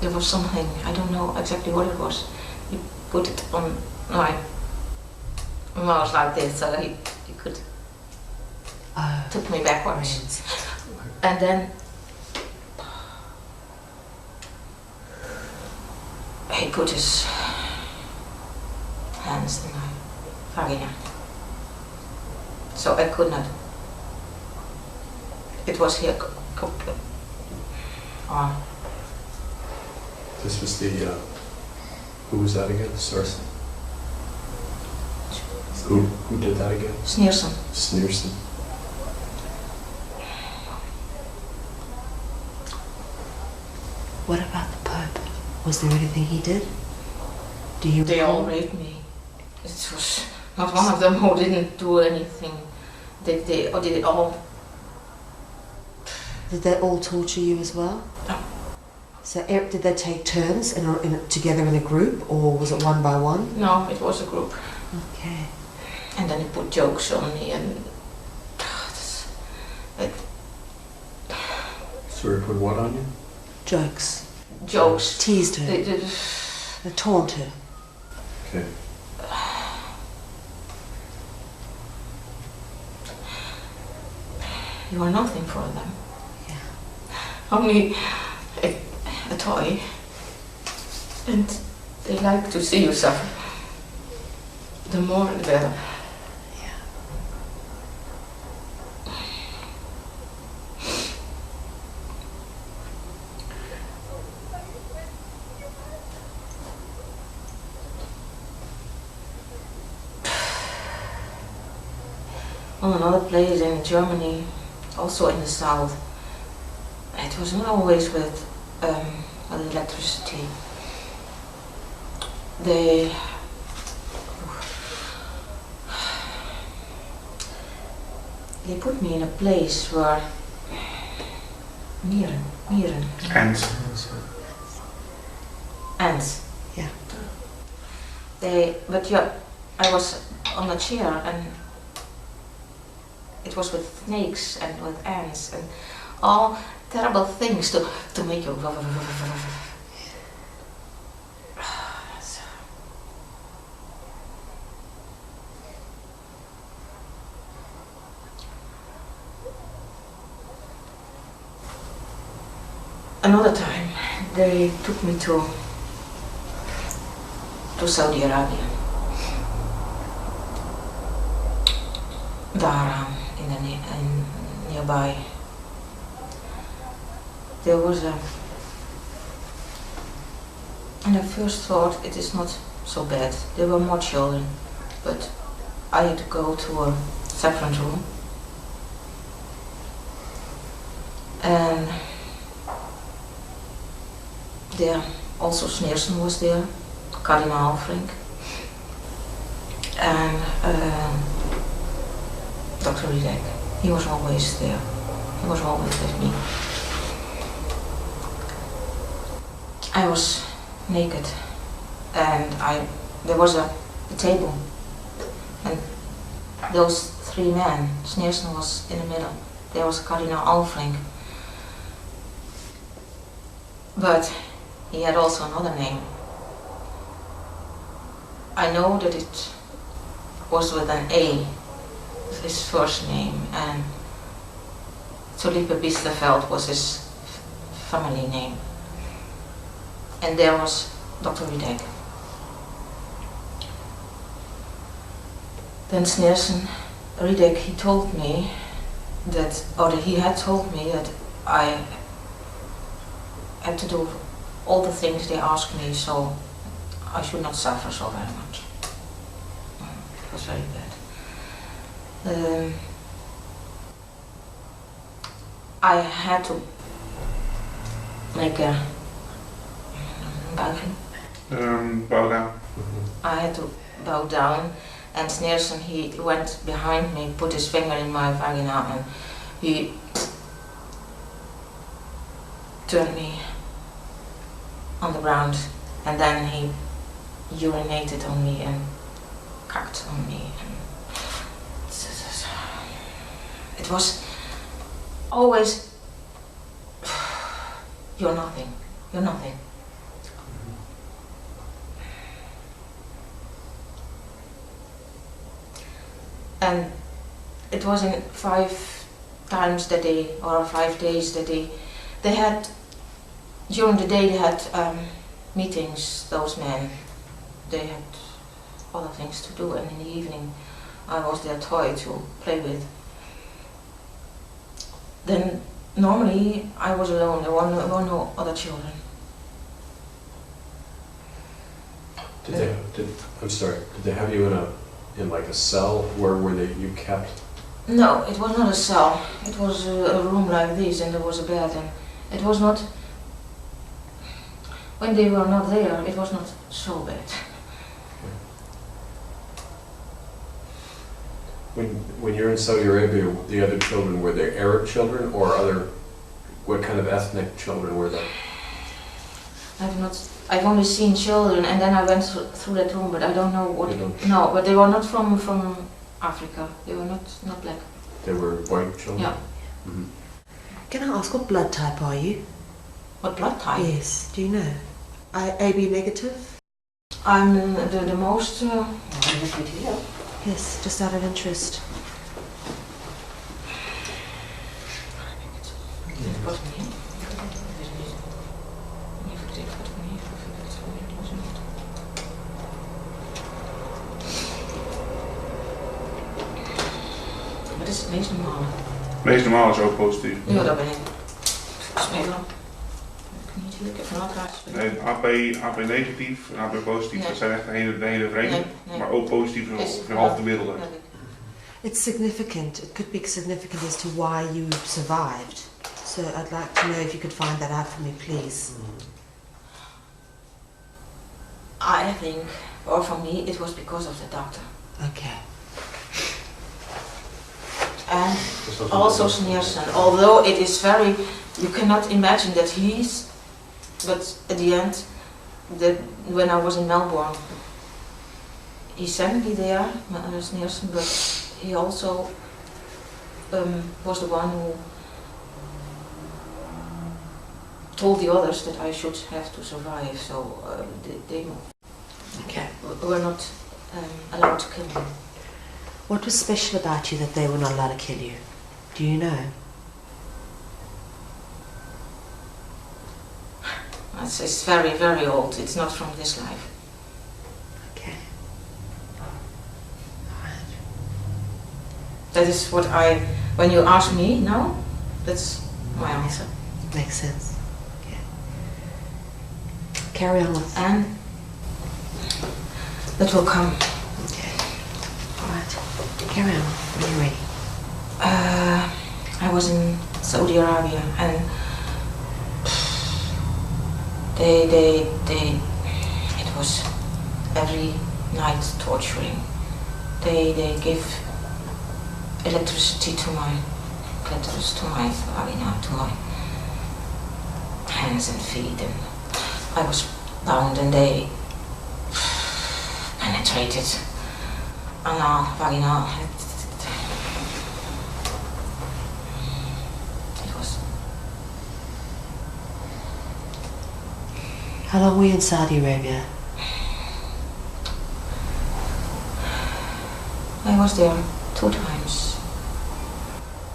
there was something, I don't know exactly what it was. He put it on my mouth like this, so he could took me backwards, Brains. and then he put his hands in my vagina. So I could not. It was here. This was the, who was that again? Sarsen? Who did that again? Sneerson. Sneerson. What about the Pope? Was there anything he did? Do you They recall? all raped me. It was not one of them who didn't do anything. They did it all. Did they all torture you as well? No. So did they take turns together in a group, or was it one by one? No, it was a group. Okay. And then he put jokes on me and Sorry, put what on you? Jokes. jokes. Teased her. They taunt her. Okay. You are nothing for them. Yeah. Only a toy. And they like to see you suffer. The more the better. Yeah. On another place in Germany, also in the south, it was not always with electricity. They put me in a place where mieren, ants. Yeah. I was on a chair and it was with snakes and with ants and all terrible things to make you. Another time, they took me to Saudi Arabia. Daar in nearby, there was and I first thought it is not so bad. There were more children, but I had to go to a separate room. And there also Sneerson was there, Kardinaal Frank, and Dr. Ridek. He was always there. He was always with me. I was naked and there was a table and those three men, Sneerson was in the middle. There was Kardinaal Alfrink. But he had also another name. I know that it was with an A, his first name, and Felipe Biesterveld was his family name. And there was Dr. Ridek. Then Sneerson, Ridek, he told me that, or he had told me that I had to do all the things they asked me, so I should not suffer so very much. It was very bad. I had to make a Bow down. I had to bow down, and Sneerson, he went behind me, put his finger in my vagina, and he turned me on the ground, and then he urinated on me and cacked on me. And it was always, you're nothing, you're nothing. And it was in 5 times that day, or 5 days that they had, during the day they had meetings, those men, they had other things to do, and in the evening I was their toy to play with. Then normally I was alone, there were no other children. I'm sorry, did they have you in like a cell? Where were you kept? No, it was not a cell. It was a room like this, and there was a bed, and it was not. When they were not there, it was not so bad. When you're in Saudi Arabia, the other children, were they Arab children or what kind of ethnic children were they? I've only seen children, and then I went through that room, but I don't know what. No, but they were not from Africa. They were not black. They were white children? Yeah. Mm-hmm. Can I ask, what blood type are you? What blood type? Yes, do you know? AB negative? I'm the most. Yes, just out of interest. Wat is het meest normale? Meest normaal is ook positief. Ja, dat ben ik. Smeegelen. Niet ik heb van elkaar. Nee, AP negatief en AP positief, Nee. dat zijn echt de hele vreemde. Nee. Maar ook positief is een half de middelde. It's significant. It could be significant as to why you survived. So I'd like to know if you could find that out for me, please. I think, or for me, it was because of the doctor. Okay. And also Sneerson, although it is very, you cannot imagine that but at the end, when I was in Melbourne, he sent me there, Sneerson, but he also was the one who told the others that I should have to survive, so they were not allowed to kill me. What was special about you that they were not allowed to kill you? Do you know? It's very, very old. It's not from this life. Okay. Alright. That is what when you ask me now, that's my answer. Makes sense. Okay. Carry on with. And that will come. Okay. Alright. Carry on when you're ready. I was in Saudi Arabia, and it was every night torturing. They give electricity to my clitoris, to my vagina, to my hands and feet, and I was bound, and they penetrated anal, vaginal. It was. How long were you in Saudi Arabia? I was there 2 times,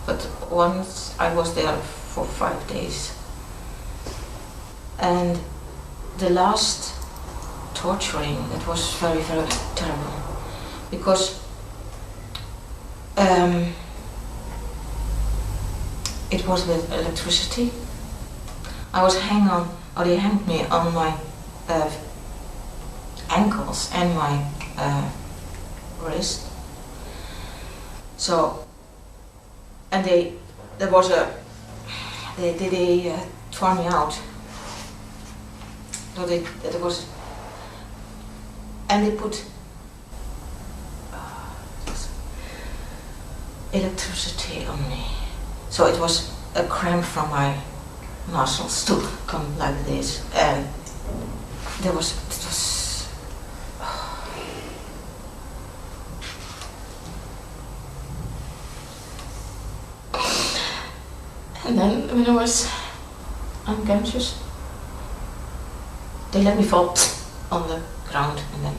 but once I was there for 5 days, and the last torturing, that was very, very terrible, because it was with electricity. They hanged me on my ankles and my wrist. So, and they tore me out. So and they put electricity on me. So it was a cramp from my muscles to come like this, and it was. And then when I was unconscious, they let me fall on the ground, and then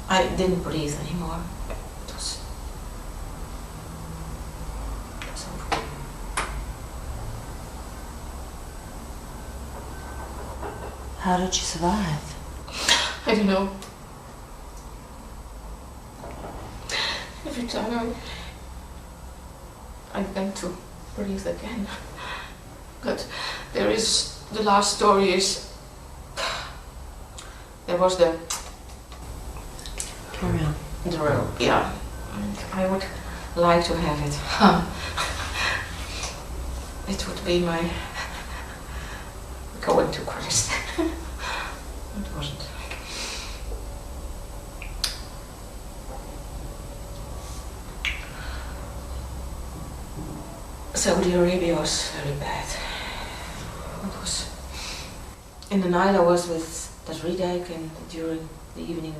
I didn't breathe anymore. It was How did you survive? I don't know. Every time I began to breathe again. But the last story is, there was the Carry on. rope, yeah. And I would like to have it. It would be my going to Christ. It wasn't. Saudi Arabia was very bad. It was. In the night I was with that Riedijk, and during the evening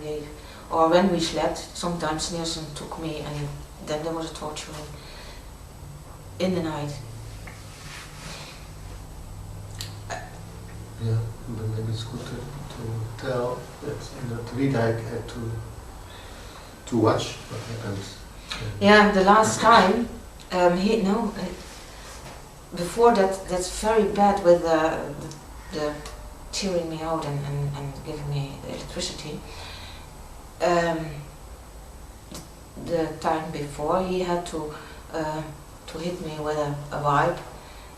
or when we slept, sometimes Nielsen took me, and then there was a torturing in the night. Yeah, but maybe it's good to tell that Riedijk had to watch what happened. Yeah, the last time, before that's very bad with the tearing me out and giving me the electricity. The time before, he had to hit me with a wipe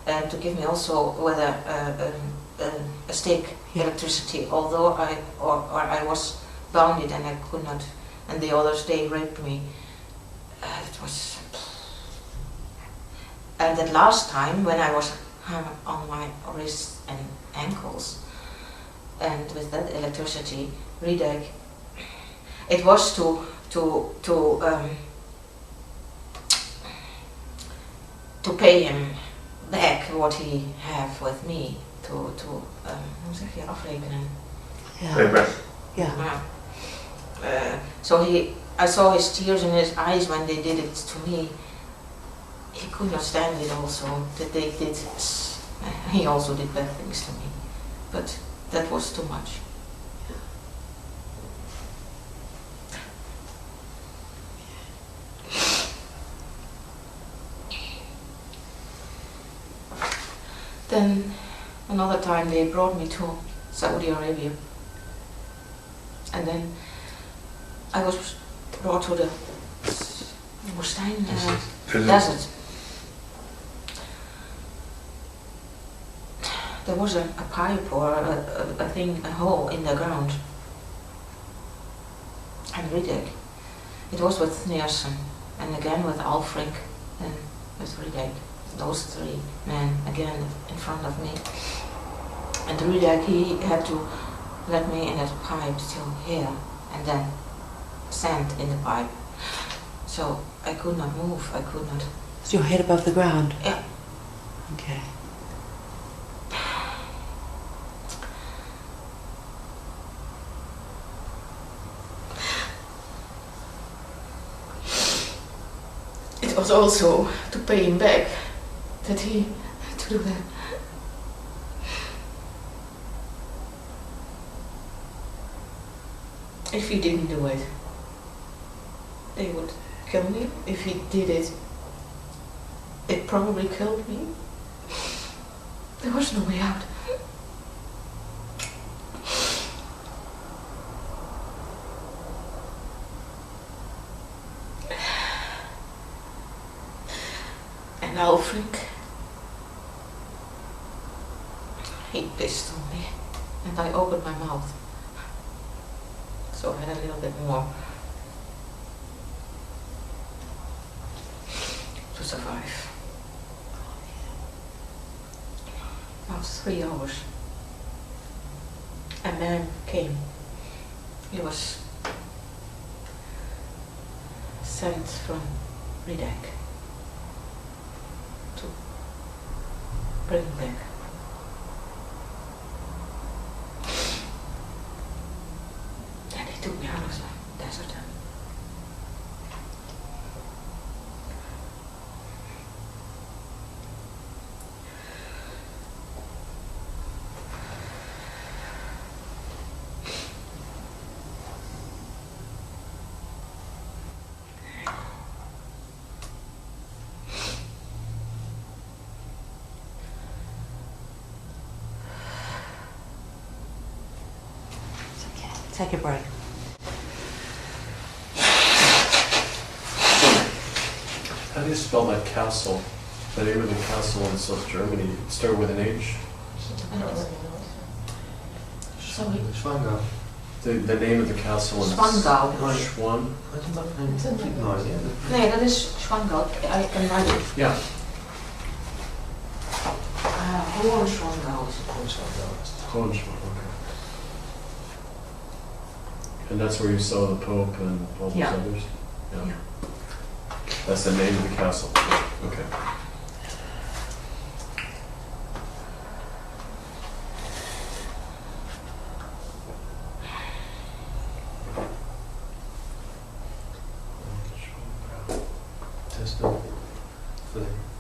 and to give me also with a stick electricity. Although I was bounded and I could not, and the others they raped me. It was. And that last time when I was on my wrists and ankles, and with that electricity, Riedijk, it was to pay him back what he have with me, hoe zeg je, afrekenen. Yeah. Yeah. So I saw his tears in his eyes when they did it to me. He could not stand it also, that they did, he also did bad things to me, but that was too much. Then another time they brought me to Saudi Arabia, and then I was brought to the woestijn, desert. There was a pipe or a hole in the ground. And Riedijk. It was with Nielsen, and again with Alfrink, and with Riedijk. Those three men again in front of me. And Riedijk, he had to let me in that pipe till here, and then sand in the pipe. So I could not move, I could not. Is your head above the ground? Yeah. Okay. It was also to pay him back that he had to do that. If he didn't do it, they would kill me. If he did it, it probably killed me. There was no way out. And Alfrink, he pissed on me, and I opened my mouth. So I had a little bit more to survive. After 3 hours, a man came. He was sent from Riedijk to bring him back. And he took me out of the desert. Take a break. How do you spell that castle? The name of the castle in South Germany, it started with an H? I don't really know. Sorry. Schwanger. The name of the castle in... Schwangau. Schwan? Nee, dat is Schwangau. I can write it. Yeah. Hohen Schwangau. Hohenschwan, okay. And that's where you saw the Pope and all those Yeah. others? Yeah. That's the name of the castle? Okay.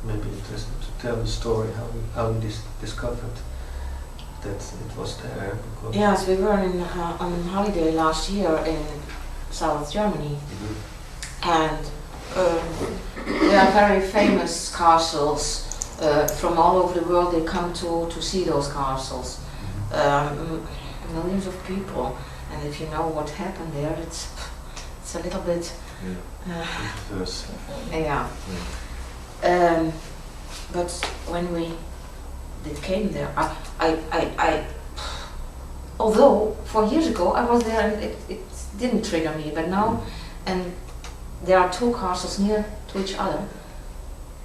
Maybe interesting to tell the story how we discovered that it was there. Because Yes, we were on holiday last year in South Germany, and there are very famous castles from all over the world. They come to see those castles. Millions of people, and if you know what happened there, it's a little bit. First. Yeah. But when we came there, I although 4 years ago I was there and it didn't trigger me, but now, and there are two castles near to each other,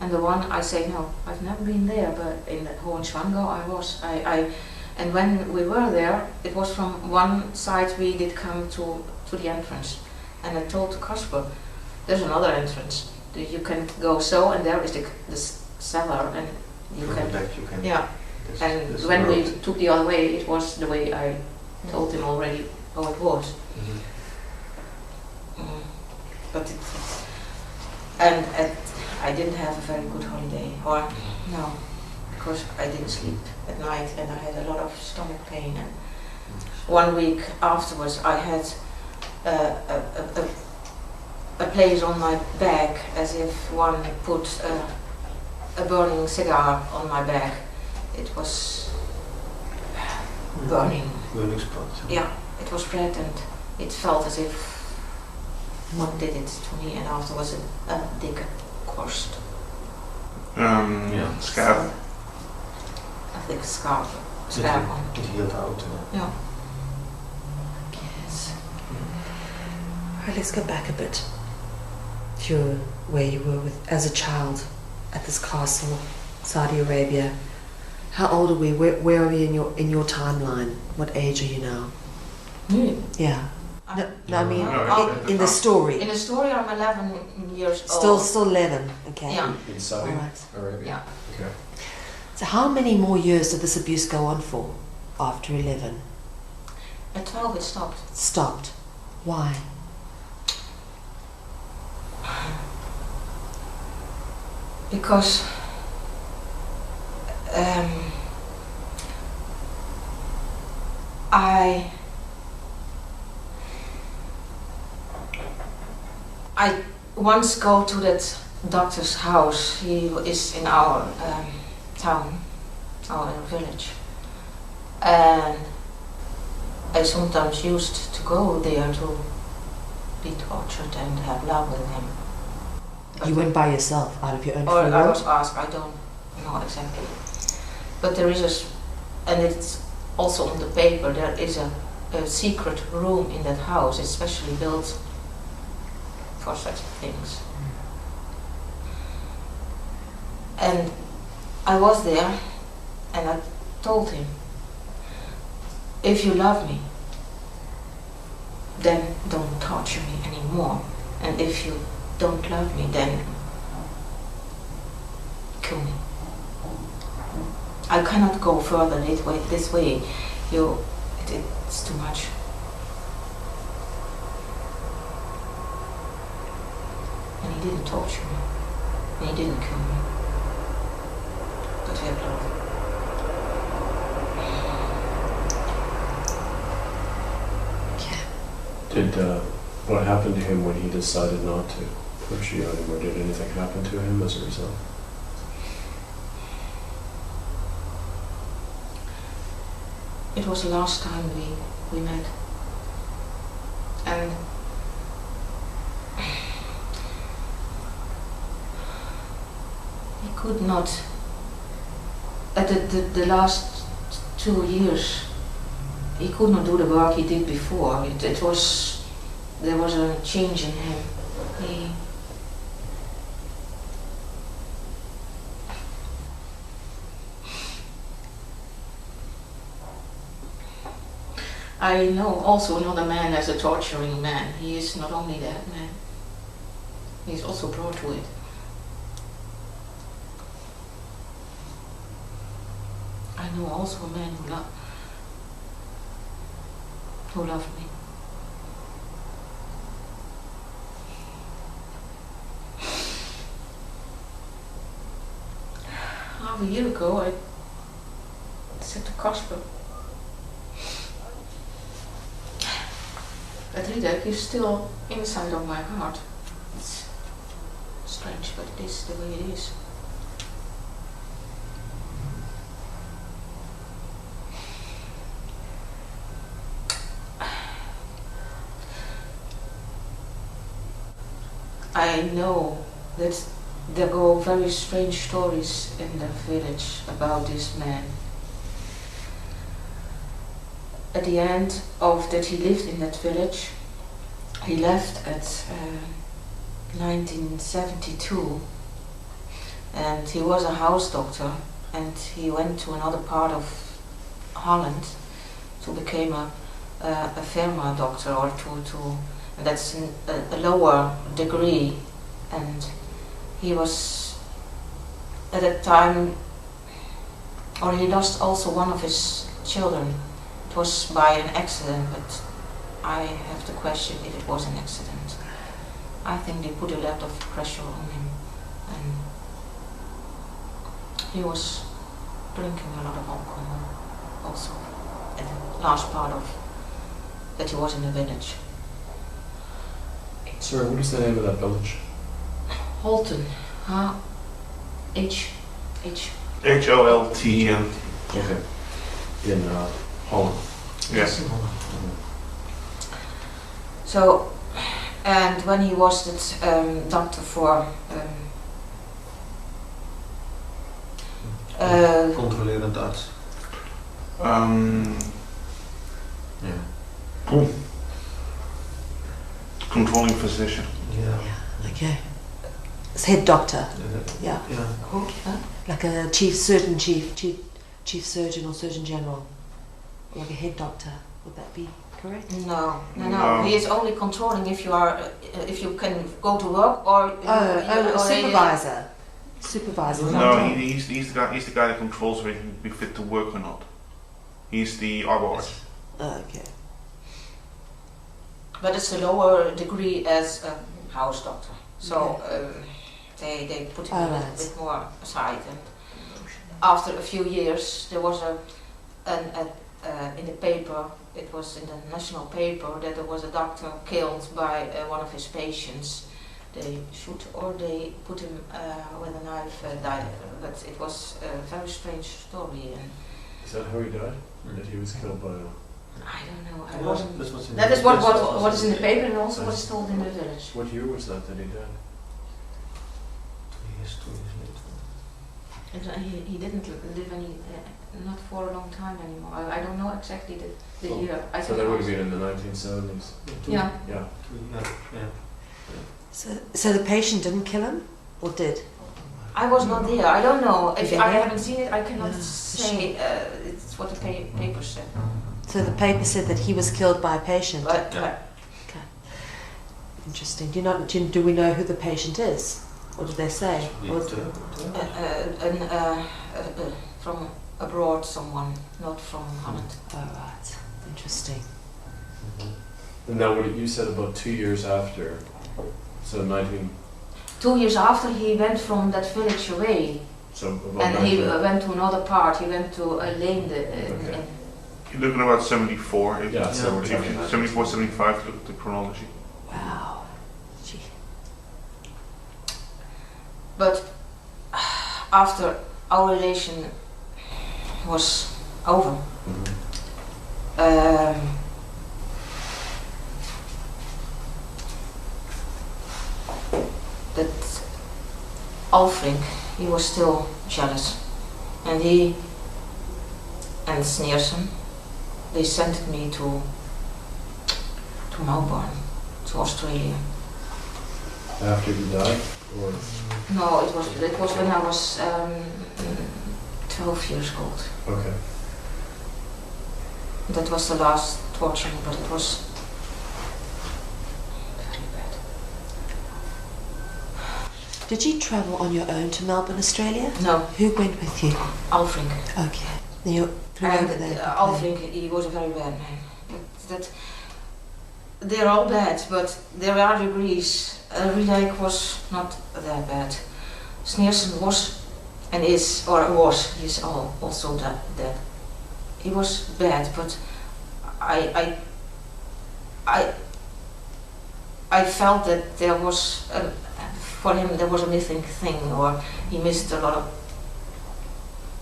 and the one I say no, I've never been there, but in the Hohenschwangau I was. And when we were there, it was from one side we did come to the entrance, and I told to Casper, there's another entrance. You can go so, and there is the cellar, and you can. Back you can. Yeah. And this when we road. took the other way, it was the way I told him already how it was. But and I didn't have a very good holiday, or no, because I didn't sleep at night, and I had a lot of stomach pain. And 1 week afterwards, I had a place on my back, as if one put a burning cigar on my back. It was burning. Burning spot. Yeah, it was red, and it felt as if one did it to me, and afterwards a dikke korst. Schaap. A thick scarf. Scarf on. It healed out. Yeah. Yes. All right, let's go back a bit. To where you were as a child at this castle, Saudi Arabia. How old are we? Where are we in your timeline? What age are you now? Me? Yeah. No, I mean No, in the story. In the story, I'm 11 years old. Still 11. Okay. Yeah. In Saudi Alright. Arabia? Yeah. Okay. So how many more years did this abuse go on for after 11? At 12, it stopped. It stopped. Why? Because I once go to that doctor's house. He is in our town, our village, and I sometimes used to go there to be tortured and have love with him. You went by yourself, out of your own Or free I will? was asked, I don't know exactly. But there is and it's also on the paper, there is a secret room in that house, especially built for such things. And I was there, and I told him, if you love me, then don't torture me anymore. And if you don't love me, then kill me. I cannot go further this way. It's too much. And he didn't torture me. And he didn't kill me. But we had love. Did what happened to him when he decided not to push you on him, or did anything happen to him as a result? It was the last time we met. and he could not. At the last 2 years, he could not do the work he did before. There was a change in him. I know also another man as a torturing man. He is not only that man, he is also brought to it. I know also a man who loved me. Half a year ago, I said to Casper, that Riedek is still inside of my heart. It's strange, but it is the way it is. I know that there go very strange stories in the village about this man. At the end of that he lived in that village, he left at 1972, and he was a house doctor, and he went to another part of Holland to become a firma doctor, or and that's a lower degree, and he was at that time, or he lost also one of his children. It was by an accident, but I have to question if it was an accident. I think they put a lot of pressure on him, and he was drinking a lot of alcohol also at the last part of that he was in the village. Sorry, what is the name of that village? Holten, H. HOLTEN. Okay. In Holland. Yes. So, and when he was the doctor for Controlerend arts. Yeah. Controlling physician. Yeah. Okay. It's head doctor. Yeah. Yeah. Yeah. who? Like a chief surgeon or surgeon general. Like a head doctor. Would that be correct? No. No. He is only controlling if you are, if you can go to work or. A supervisor. Supervisor. No, he's the guy that controls whether you be fit to work or not. He's the arborist. Okay. But it's a lower degree as a house doctor. So they put him a little bit more aside. And after a few years, there was in the paper, it was in the national paper, that there was a doctor killed by one of his patients. They shoot or they put him with a knife, died. But it was a very strange story. And Is that how he died? That he was killed by I don't know. I Yeah, wasn't. that's what's in That the- is what is in the paper, and also what is told in the village. What year was that he died? 2 years later. And he didn't live not for a long time anymore. I don't know exactly the year. I So can that would ask. have been in the 1970s. Yeah. Yeah. So the patient didn't kill him, or did? I was not there. I don't know. If You I didn't? haven't seen it, I cannot Yeah, say. It's what the paper said. So the paper said that he was killed by a patient. But Interesting. Do we know who the patient is? What did they say? Or- from abroad, someone, not from Holland. Oh, right. Interesting. And now what you said about 2 years after, so 19, 2 years after he went from that village away, so about and he 19 went to another part. He went to Leende. Okay. You're looking about 74. Yeah, so we're If talking you- about 74, 75, look at the chronology. Wow. Gee. But after our relation was over, Alfrink, he was still jealous. And he and Sneerson, they sent me to Melbourne, to Australia. After he died? Or? No, it was when I was 12 years old. Okay. That was the last torture, but it was very bad. Did you travel on your own to Melbourne, Australia? No, Who went with you? Alfrink. Okay. You flew And over there. Alfrink, he was a very bad man. They're all bad, but there are degrees. Riedeck was not that bad. Sneerson was and is, or was, he's also dead. He was bad, but I felt that there was, for him there was a missing thing, or he missed a lot of,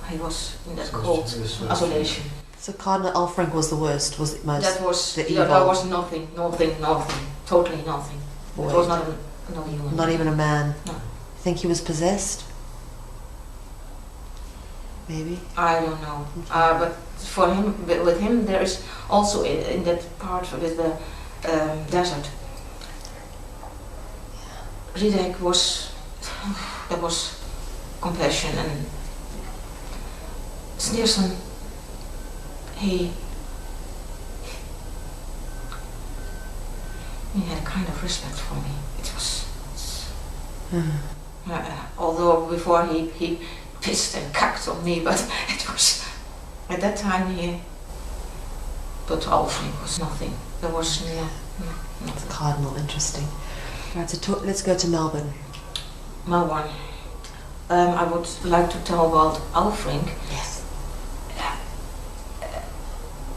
he was in that cold isolation. So Cardinal Alfrink was the worst, was it most? That was, the yeah, evil. there was nothing, totally nothing. Boy. It was not no human. Not even a man? No. Think he was possessed? Maybe? I don't know. But for him, with him, there is also in that part with the desert. Riedeck was, there was compassion, and Sneerson, he had a kind of respect for me. It was, although before he pissed and cacked on me, but it was, at that time but Alfrink was nothing. There was nothing. Cardinal, interesting. Right, so let's go to Melbourne. Melbourne. I would like to tell about Alfrink. Yes.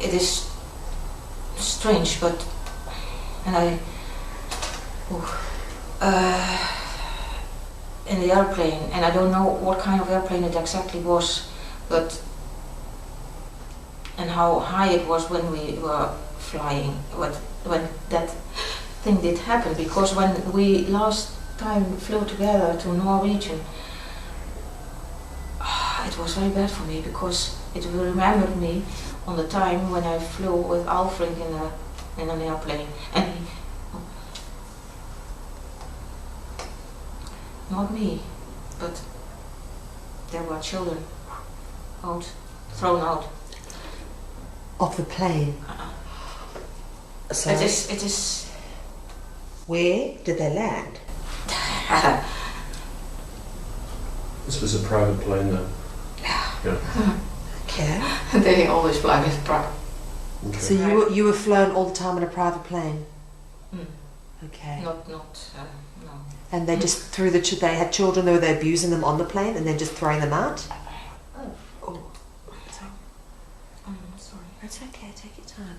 It is strange, but in the airplane, and I don't know what kind of airplane it exactly was, but and how high it was when we were flying, when that thing did happen, because when we last time flew together to Norwegian, it was very bad for me, because it remembered me on the time when I flew with Alfrink in an airplane, and not me, but there were children thrown out. Off the plane? So It is. where did they land? This was a private plane then? Yeah. Okay. They always fly with private. Okay. So you were flown all the time in a private plane? Okay. Not no. And they just threw they had children, were they abusing them on the plane and then just throwing them out? Oh. Sorry. It's okay, take your time.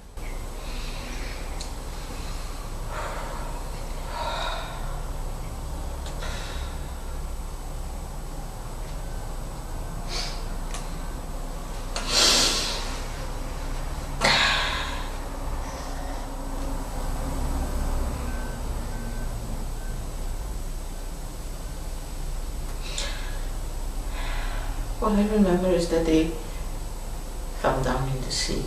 What I remember is that they fell down in the sea.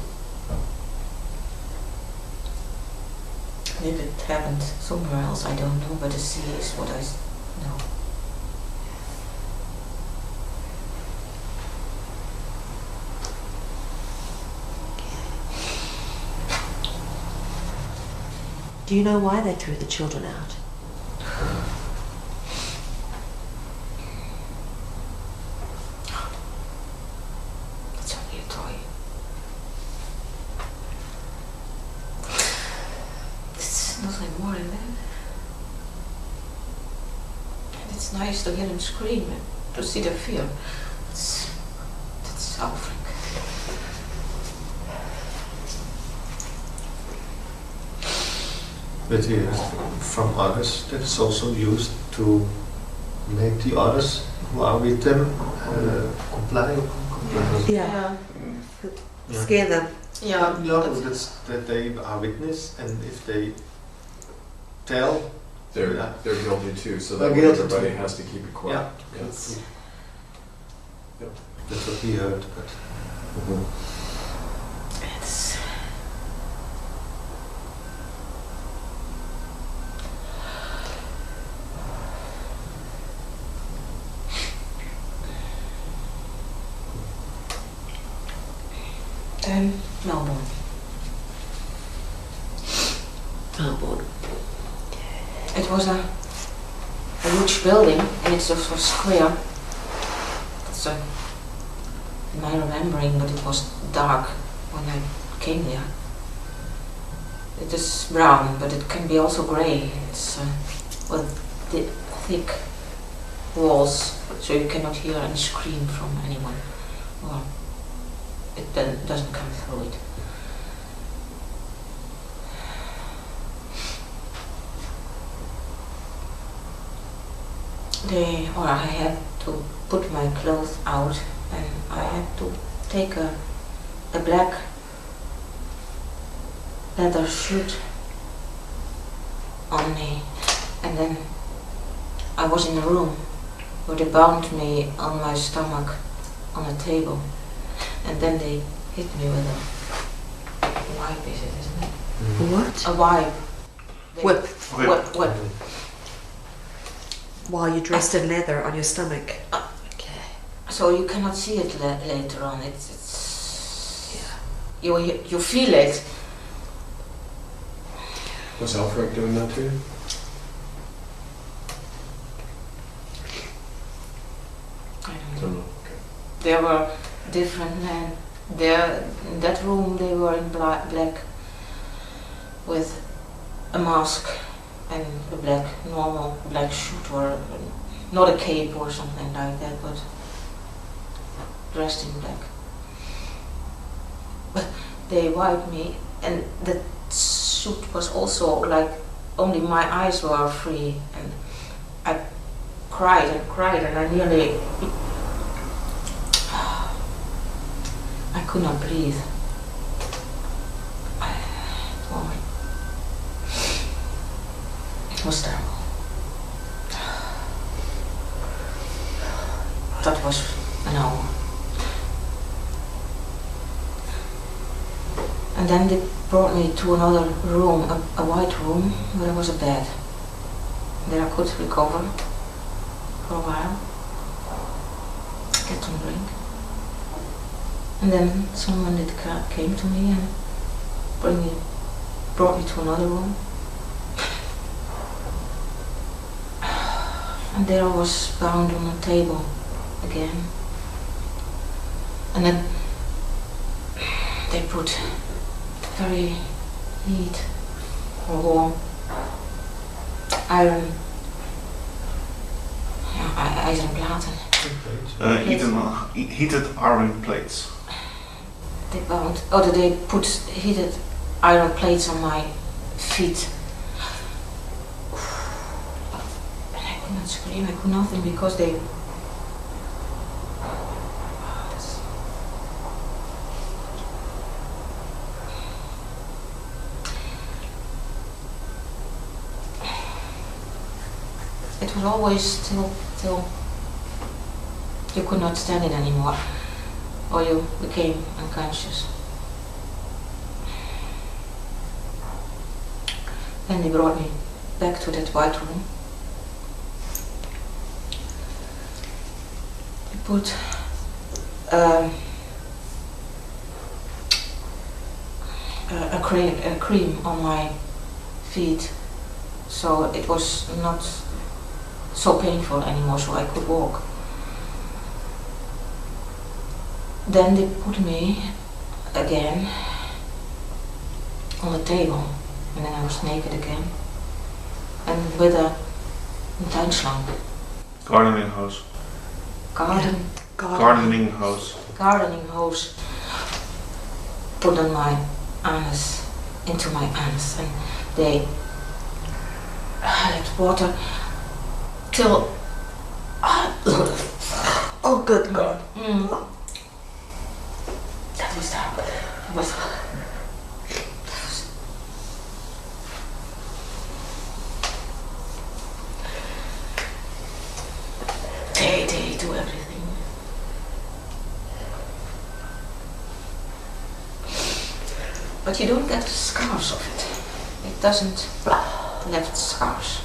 And if it happened somewhere else, I don't know, but the sea is what I know. Do you know why they threw the children out? It's only a toy. It's nothing more than that. And it's nice to hear them scream and to see their fear. That's Alfrink. But from others, that is also used to make the others who are with them comply. Yeah. Scare them. Yeah. No, that's that they are witness, and if they tell Yeah. they're guilty too, so They're that way guilty everybody too. has to keep it quiet. Yeah, Yes. Yep. that's what he heard, but Mhm. It's then Melbourne. Melbourne. It was a huge building, and it was square. That's my remembering, but it was dark when I came there. It is brown, but it can be also grey. It's with thick walls, so you cannot hear any scream from anyone. Well, it doesn't come through it. I had to put my clothes out, and I had to take a black leather suit on me, and then I was in a room where they bound me on my stomach on a table, and then they hit me with a wipe, isn't it? What? A wipe. They- Whip. Whip. While you're dressed in leather on your stomach. Okay. So you cannot see it later on. It's Yeah. you feel it. Was Alfred doing that to you? I don't know. Don't know. Okay. There were different men. There in that room they were in black with a mask and a normal black suit, or not a cape or something like that, but dressed in black. But they wiped me, and the suit was also like only my eyes were free, and I cried and cried, and I nearly I could not breathe. Oh, it was terrible. That was an hour. And then they brought me to another room, a white room, where there was a bed. There I could recover for a while, get some drink. And then someone came to me and brought me to another room. And there I was bound on a table again. And then they put very neat or warm iron platen. Heated iron plates. They put heated iron plates on my feet. And I could not scream, I could nothing, because they... It was always till you could not stand it anymore, or you became unconscious. Then they brought me back to that white room. They put a cream on my feet, so it was not so painful anymore, so I could walk. Then they put me again on the table, and then I was naked again, and with a tuinslang. Gardening hose. Gardening hose. Gardening hose put on my anus, into my anus, and they had water till... Oh, good God. That was terrible. It was... but you don't get scars of it. It doesn't left scars.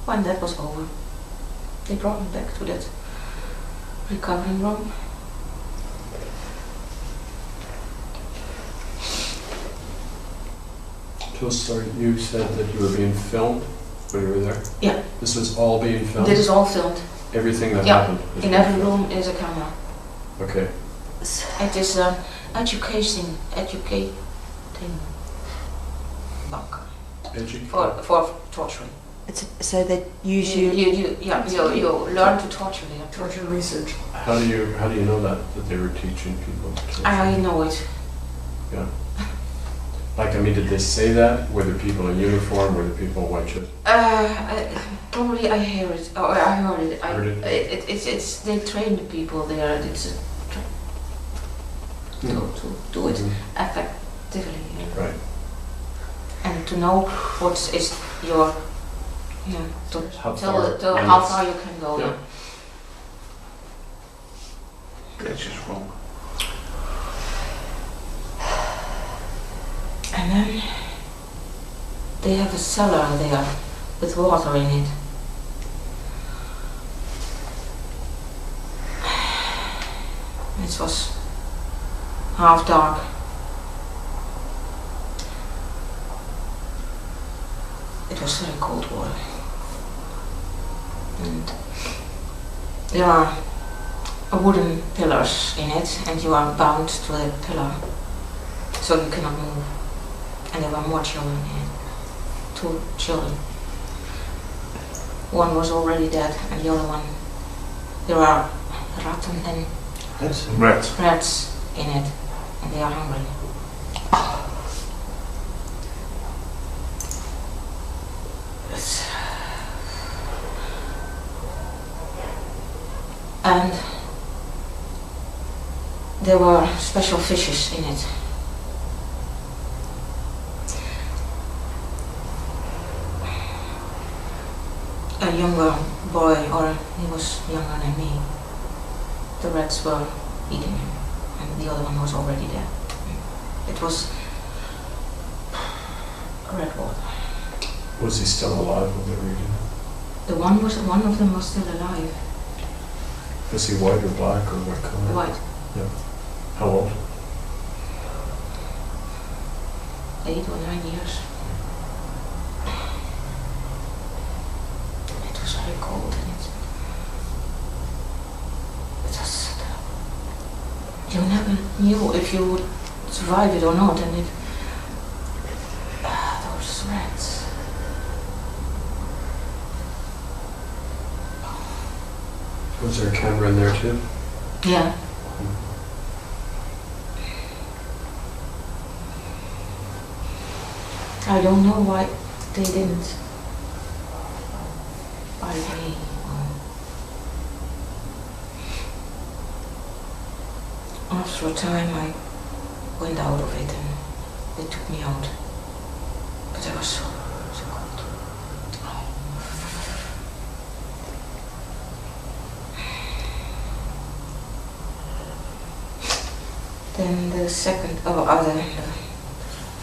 When that was over, they brought me back to that recovery room. So sorry, you said that you were being filmed when you were there? Yeah. This was all being filmed? This is all filmed. Everything that Yeah. happened? is In being every filmed? room is a camera. Okay. It is educating bunker for torturing. So they use you. You learn to torture there. Torture research. How do you know that they were teaching people? I know it. Yeah. Like, I mean, did they say that? Were there people in uniform? Were there people in white shirts? Probably I hear it. Or I heard it. Heard it? It's they train the people there. It's to do it effectively. Yeah. Right. And to know what is your to How tell far it, how limits. far you can go. Yeah. That's just wrong. And then they have a cellar there with water in it. It was half dark. It was very cold water. And there are wooden pillars in it, and you are bound to the pillar, so you cannot move. And there were more children in it. 2 children. One was already dead, and the other one, there are ratten and Rats. rats in it, and they are hungry. And there were special fishes in it. A younger boy, or he was younger than me, the rats were eating him, and the other one was already dead. It was red water. Was he still alive when they were eating him? One of them was still alive. Was he white or black or what color? White, How old? 8 or 9 years. It was very cold, and it was. You never knew if you would survive it or not, and if those rats. Was there a camera in there too? Yeah. I don't know why they didn't buy me. After a time I went out of it and they took me out. But I was so cold. Then the second, the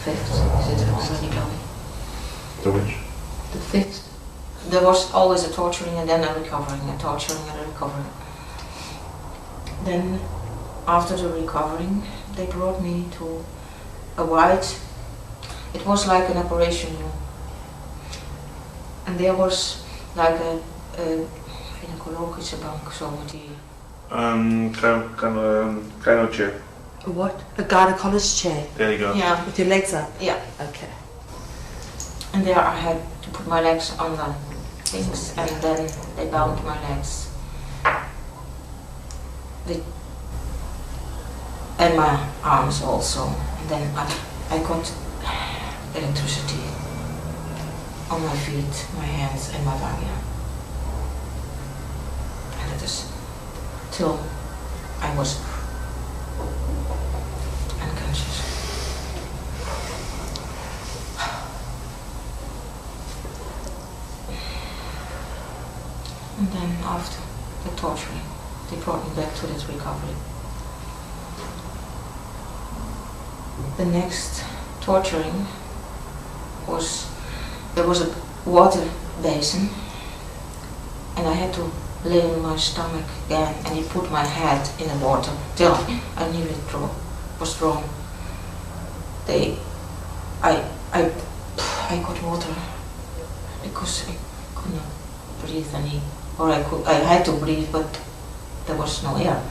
fifth, is it already done? The which? The fifth. There was always a torturing and then a recovering, a torturing and a recovering. Then, after the recovering, they brought me to a white, it was like an operation room. En there was like a gynaecologische bank, zo met die... Gyno chair. What? A gynecologist chair There you go. Yeah, with your legs up? yeah. Okay. And there I had to put my legs on the things, and then they bound my legs. And my arms also. And then I got electricity on my feet, my hands, and my vagina. And it is till I was unconscious. then after the torturing, they brought me back to this recovery. The next torturing was, there was a water basin and I had to lay on my stomach again, and he put my head in the water till I nearly was drawn. I got water because I could not breathe any, or I had to breathe, but there was no air.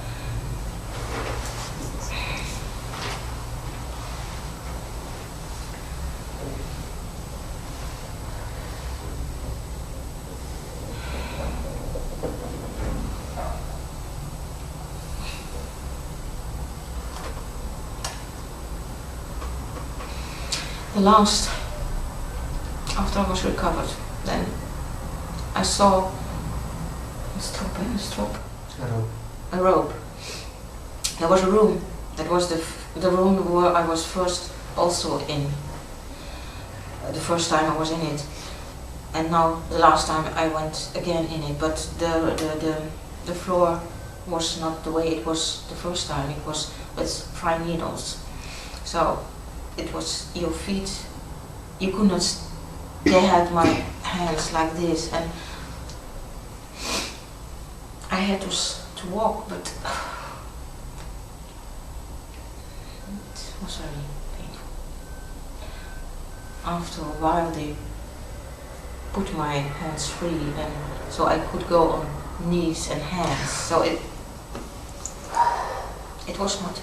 The last, after I was recovered, then I saw a rope. There was a room. That was the room where I was first also in. The first time I was in it, and now the last time I went again in it. But the floor was not the way it was the first time. It was with fine needles. So it was your feet. You could not. They had my hands like this, and I had to walk, but it was very painful. After a while, they put my hands free, and so I could go on knees and hands. So it was not.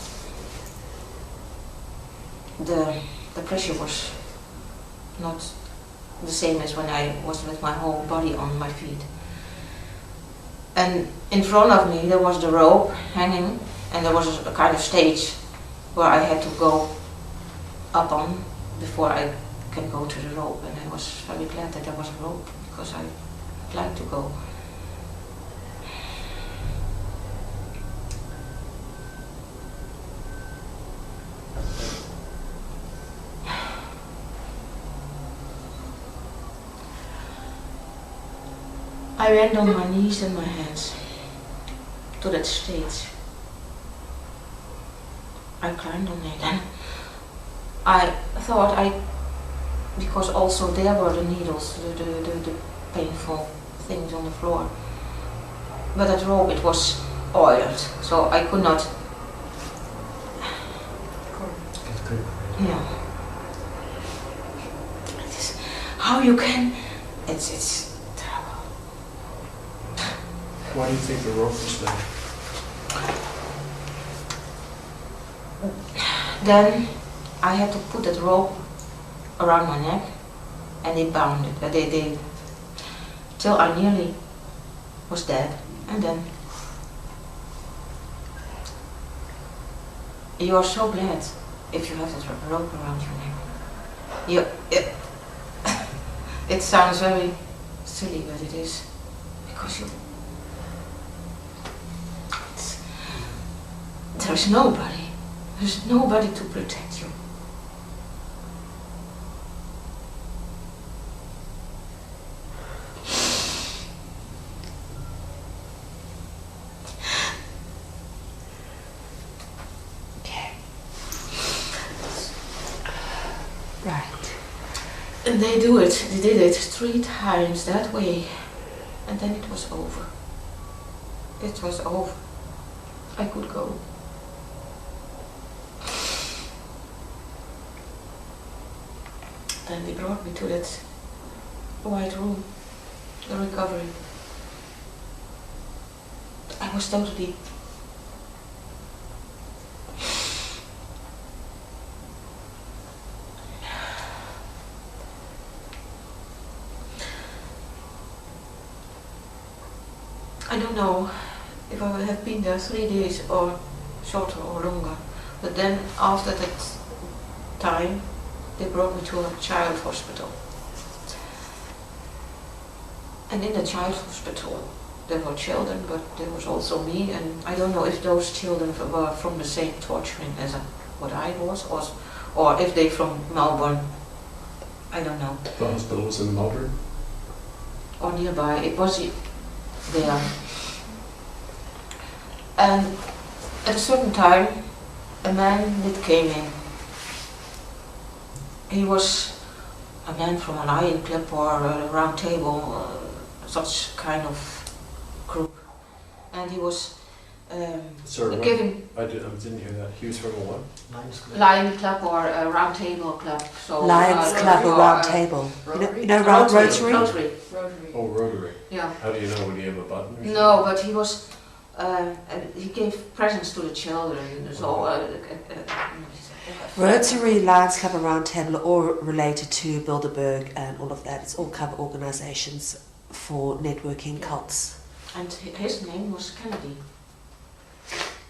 The pressure was not the same as when I was with my whole body on my feet. And in front of me there was the rope hanging, and there was a kind of stage where I had to go up on before I can go to the rope. And I was very glad that there was a rope, because I'd like to go. I went on my knees and my hands to that stage. I climbed on it, and I thought because also there were the needles, the painful things on the floor. But that rope, it was oiled, so I could not. Yeah. How you can? It's. Why do you think the rope was there? Then I had to put that rope around my neck, and they bound it. They till I nearly was dead, and then you are so glad if you have that rope around your neck. It sounds very silly, but it is, because there's nobody to protect you. Okay. Right. And they did it 3 times that way, and then it was over. It was over. I could go. Then they brought me to that white room, the recovery. I was totally. I don't know if I would have been there 3 days or shorter or longer, but then after that time, they brought me to a child hospital. And in the child hospital, there were children, but there was also me, and I don't know if those children were from the same torturing as what I was, or if they from Melbourne. I don't know. The hospital was in Melbourne? Or nearby. It was there. And at a certain time, a man that came in. He was a man from a lion club or a round table, such kind of group. And he was Sorry, what? giving I didn't hear that. He was from a what? Lions Club. lion club or a round table club. So Lions Club, a or, round table. Rotary? You know round Rotary. Rotary? Rotary. Oh, Rotary. Yeah. How do you know? Would he have a button? Or something? No, but he was. He gave presents to the children. So. Rotary, Lions Club, and Round Table are all related to Bilderberg and all of that. It's all cover organisations for networking cults. And his name was Kennedy.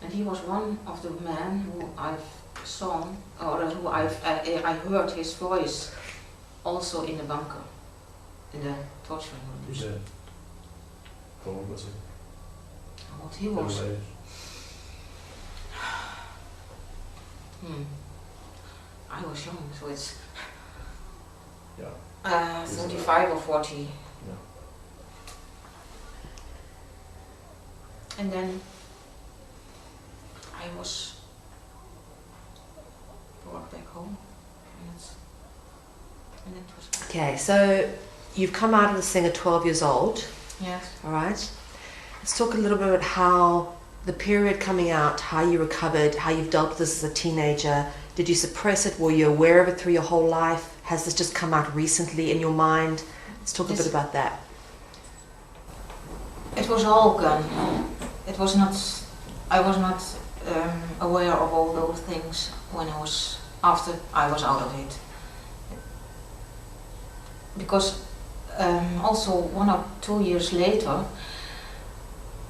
And he was one of the men who I've saw, or who I heard his voice also in the bunker, in the torture He's rooms. dead. How old was he? What he was. Middle age? I was young, so it's Yeah. 35 or 40. Yeah. And then I was brought back home, and it was Okay, so you've come out of this thing at 12 years old, yes. all right? Let's talk a little bit about how the period coming out, how you recovered, how you've dealt with this as a teenager. Did you suppress it? Were you aware of it through your whole life? Has this just come out recently in your mind? Let's talk a bit about that. It was all gone. It was not. I was not aware of all those things when I was after I was out of it. Because also 1 or 2 years later,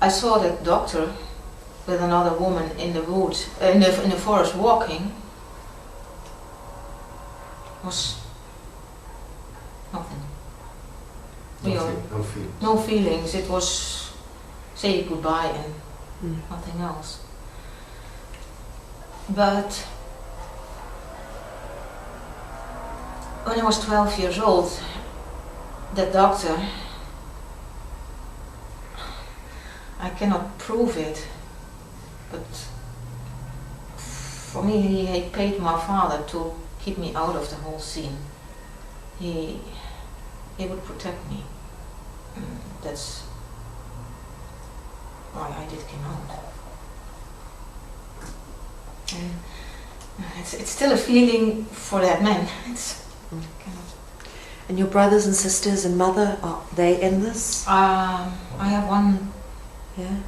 I saw that doctor with another woman in the woods, in the forest walking. Was nothing. No feelings. No feelings. It was say goodbye and nothing else. But when I was 12 years old, the doctor, I cannot prove it, but for me he paid my father to keep me out of the whole scene. He would protect me. That's why I did come out. And it's still a feeling for that man. It's cannot. And your brothers and sisters and mother, are they in this? I have one Yeah.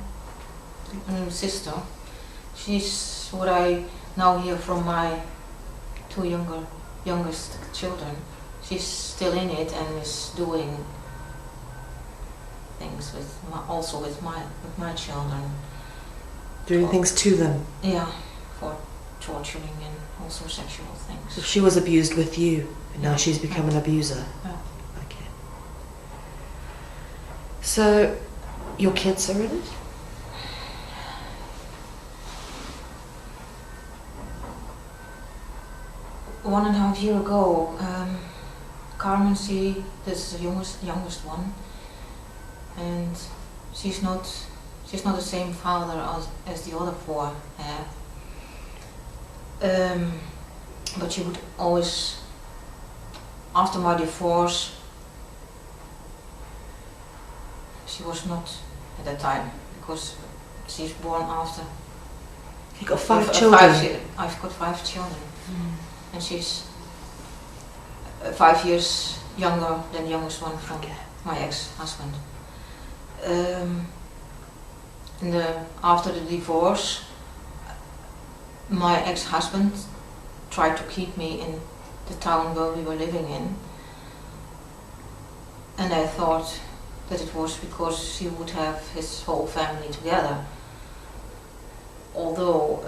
sister. She's what I now hear from my two youngest children. She's still in it and is doing things also with my children. Doing things to them. Yeah, for torturing and also sexual So things. she was abused with you, and now Yeah. she's become an abuser. Yeah. Okay. So, your kids are in it? One and a half year ago, Carmen, this is the youngest one, and she's not the same father as the other four have. But she would always, after my divorce, she was not at that time because she's born after. You got 5 children. I've got 5 children. And she's 5 years younger than the youngest one from my ex-husband. After the divorce, my ex-husband tried to keep me in the town where we were living in, and I thought that it was because he would have his whole family together. Although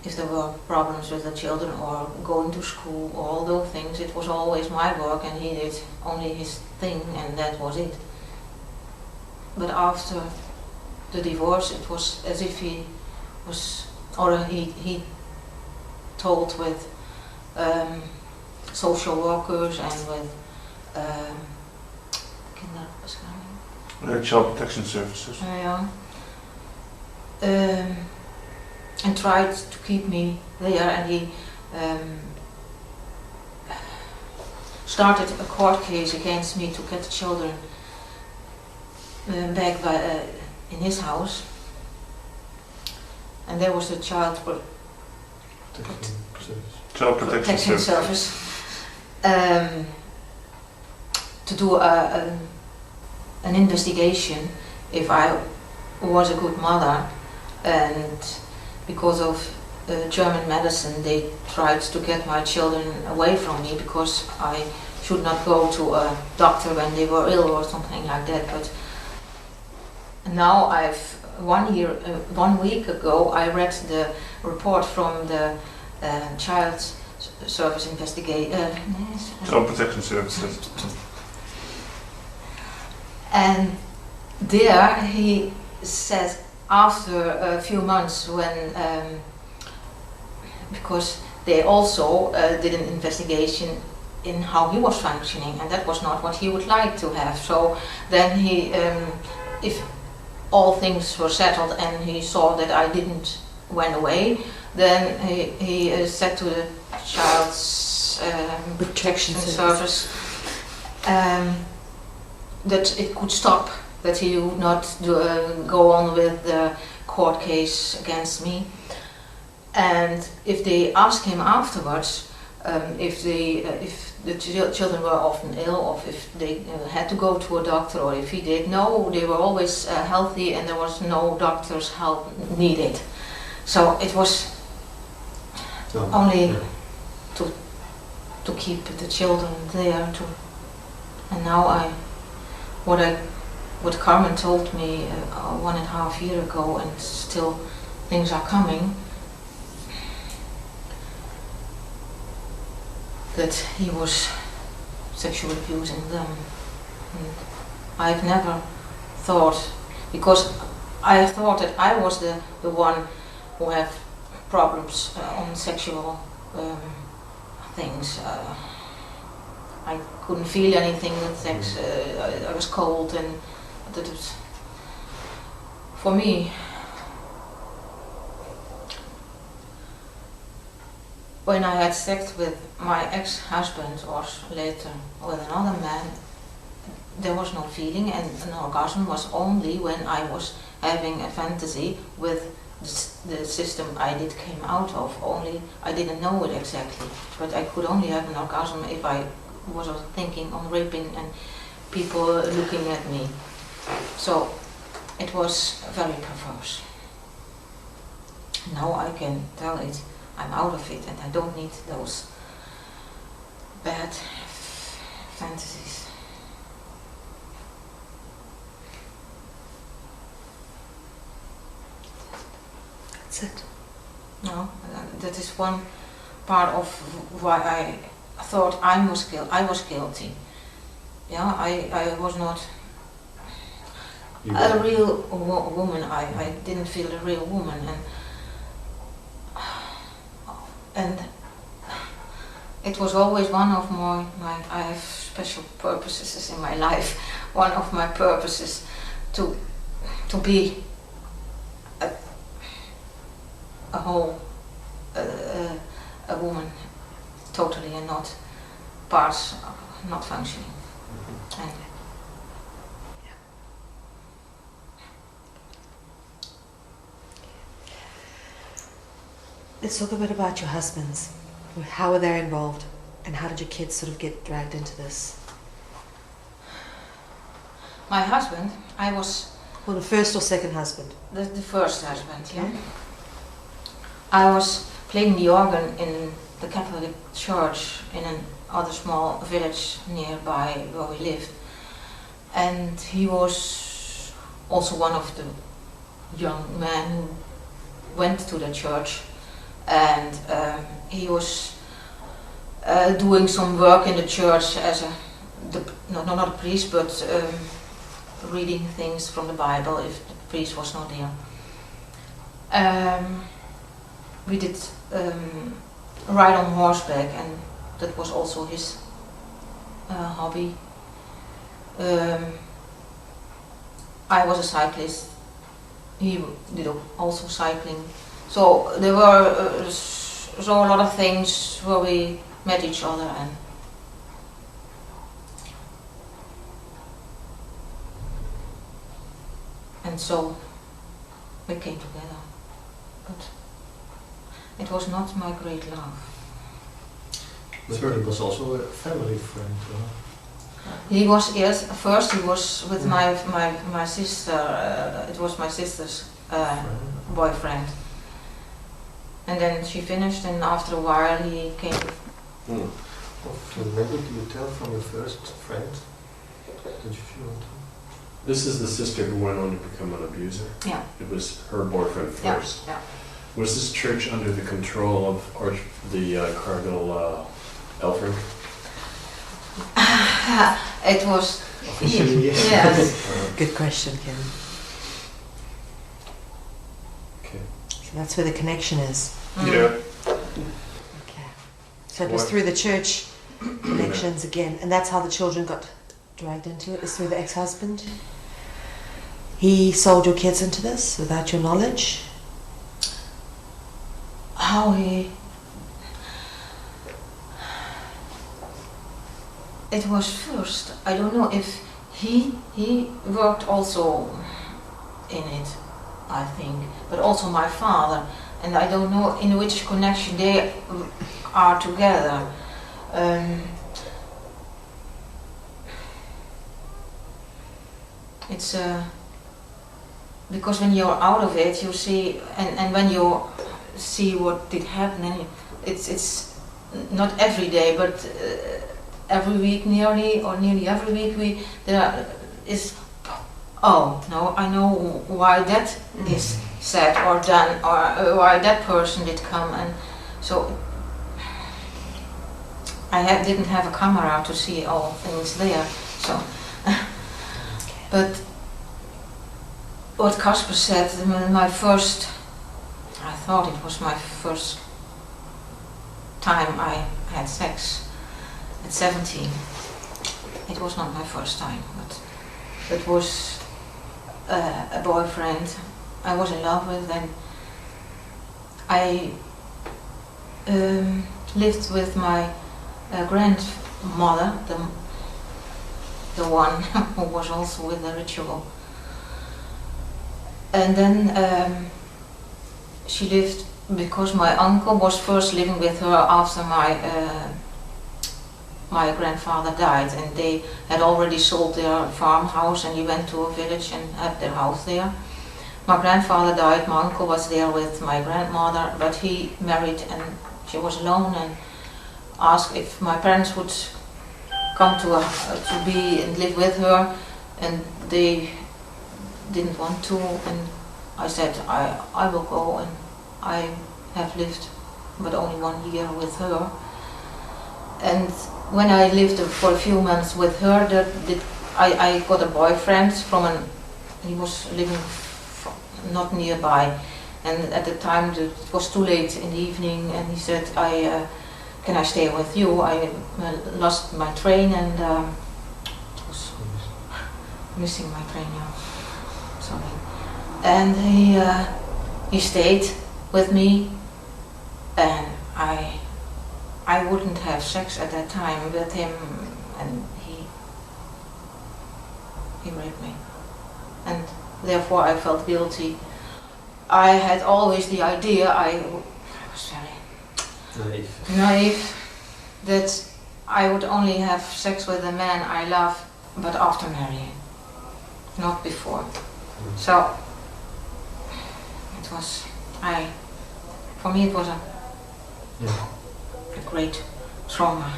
if there were problems with the children or going to school or all those things, it was always my work and he did only his thing and that was it. But after the divorce, it was as if he was, or he told with social workers and with kinderbescherming. Child Protection Services. Yeah. And tried to keep me there, and he started a court case against me to get the children back in his house. And there was the Child Protection Service to do an investigation if I was a good mother, and because of German medicine they tried to get my children away from me because I should not go to a doctor when they were ill or something like that. But now I've 1 week ago I read the report from the Child Service Child Protection Services. And there he says after a few months when because they also did an investigation in how he was functioning, and that was not what he would like to have. So then he, if all things were settled and he saw that I didn't went away, then he said to the Child's Protection Service that it could stop, that he would not go on with the court case against me. And if they asked him afterwards if the children were often ill, or if they had to go to a doctor, or if he did, no, they were always healthy and there was no doctor's help needed. So it was only to keep the children there. And now what Carmen told me 1.5 years ago, and still things are coming, that he was sexually abusing them. And I've never thought, because I thought that I was the one who have problems on sexual things. I couldn't feel anything with sex. I was cold, and that was, for me, when I had sex with my ex-husband or later with another man, there was no feeling, and an orgasm was only when I was having a fantasy with the system I came out of. Only I didn't know it exactly, but I could only have an orgasm if I was thinking on raping and people looking at me. So it was very perverse. Now I can tell it, I'm out of it, and I don't need those bad fantasies. That's it. No, that is one part of why I thought I was guilty. Yeah, I was not a real woman. I didn't feel a real woman, and it was always one of my I have special purposes in my life. One of my purposes to be a whole a woman totally, and not parts not functioning. And let's talk a bit about your husbands. How were they involved, and how did your kids sort of get dragged into this? my husband, I was Well, the first or second husband? the first husband, yeah. I was playing the organ in the Catholic church in another small village nearby where we lived, and he was also one of the young men who went to the church, and he was doing some work in the church as not a priest, but reading things from the Bible if the priest was not there. We did ride on horseback, and that was also his hobby. I was a cyclist. He did also cycling. So there were so a lot of things where we met each other, and so we came together. But it was not my great love. But he was also a family friend. He was, yes, first he was with my sister, it was my sister's boyfriend. And then she finished, and after a while he came. So maybe do you tell from your first friend that you want to? This is the sister who went on to become an abuser. Yeah. It was her boyfriend first. Yeah. Was this church under the control of the Cardinal Elfring? It was. Officially, yes. Yes. Good question, Kevin. Okay. So that's where the connection is. Yeah. Okay. So it was What- through the church connections again, and that's how the children got dragged into it, is through the ex-husband. He sold your kids into this without your knowledge? How he. It was first. I don't know if he worked also in it, I think, but also my father, and I don't know in which connection they are together. It's because when you're out of it, you see, and when you see what did happen, and it's not every day, but every week nearly every week there is, oh no, I know why that is said or done, or why that person did come, and so I didn't have a camera to see all things there, so. But what Casper said, my first, I thought it was my first time I had sex at 17. It was not my first time, but it was a boyfriend I was in love with, and I lived with my grandmother, the one who was also with the ritual. And then she lived, because my uncle was first living with her after my grandfather died, and they had already sold their farmhouse, and he went to a village and had their house there. My grandfather died, my uncle was there with my grandmother, but he married and she was alone, and asked if my parents would come to be and live with her, and they didn't want to, and I said I will go, and I have lived but only 1 year with her. And when I lived for a few months with her, I got a boyfriend he was living not nearby, and at the time it was too late in the evening, and he said, can I stay with you? I lost my train, and it was missing my train now. Sorry. And he stayed with me, and I wouldn't have sex at that time with him, and he raped me, and therefore I felt guilty. I had always the idea, I was very naive, that I would only have sex with a man I love, but after marrying, not before. So it was, for me it was a great trauma.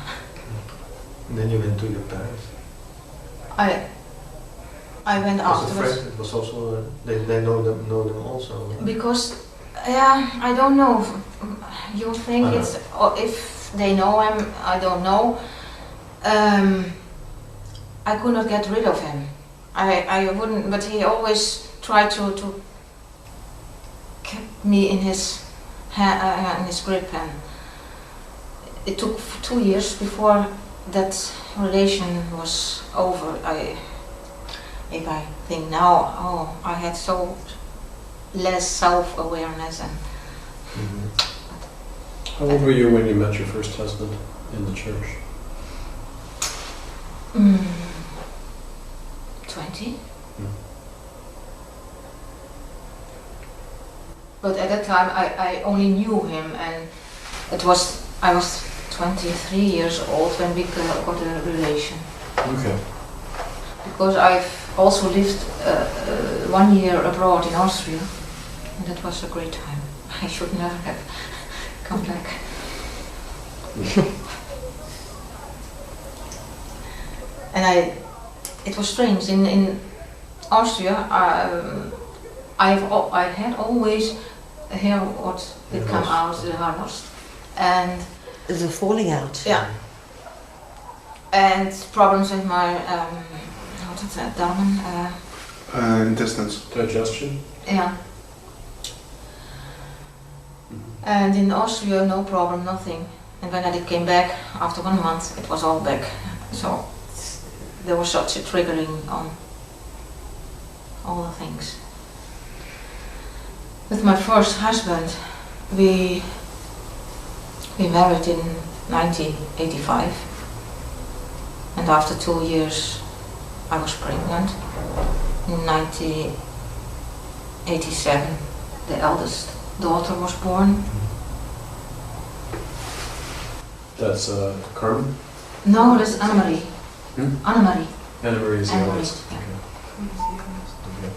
And then you went to your parents. I went As a afterwards. friend, it was also they know them also. Because I don't know. You think it's, or if they know him, I don't know. I could not get rid of him. I wouldn't, but he always tried to keep me in his grip, and it took 2 years before that relation was over. if I think now, oh, I had so less self-awareness and How old were you when you met your first husband in the church? 20. But at that time I only knew him, and I was 23 years old when we got a relation. Okay. Because I've also lived 1 year abroad in Austria, and that was a great time. I should never have come back. And it was strange. In Austria, I had always hair what did come out, the harvest, and There's a falling out. yeah, and problems with my what is that, darmen? Intestines. Digestion? Yeah. And in Austria, no problem, nothing. And when I came back after 1 month, it was all back. So there was such a triggering on all the things. With my first husband, we married in 1985, and after 2 years, I was pregnant. In 1987, the eldest daughter was born. That's Carmen? No, that's Annemarie. Annemarie. Anna-Marie is the Anna-Marie, eldest. yeah. Okay. Okay.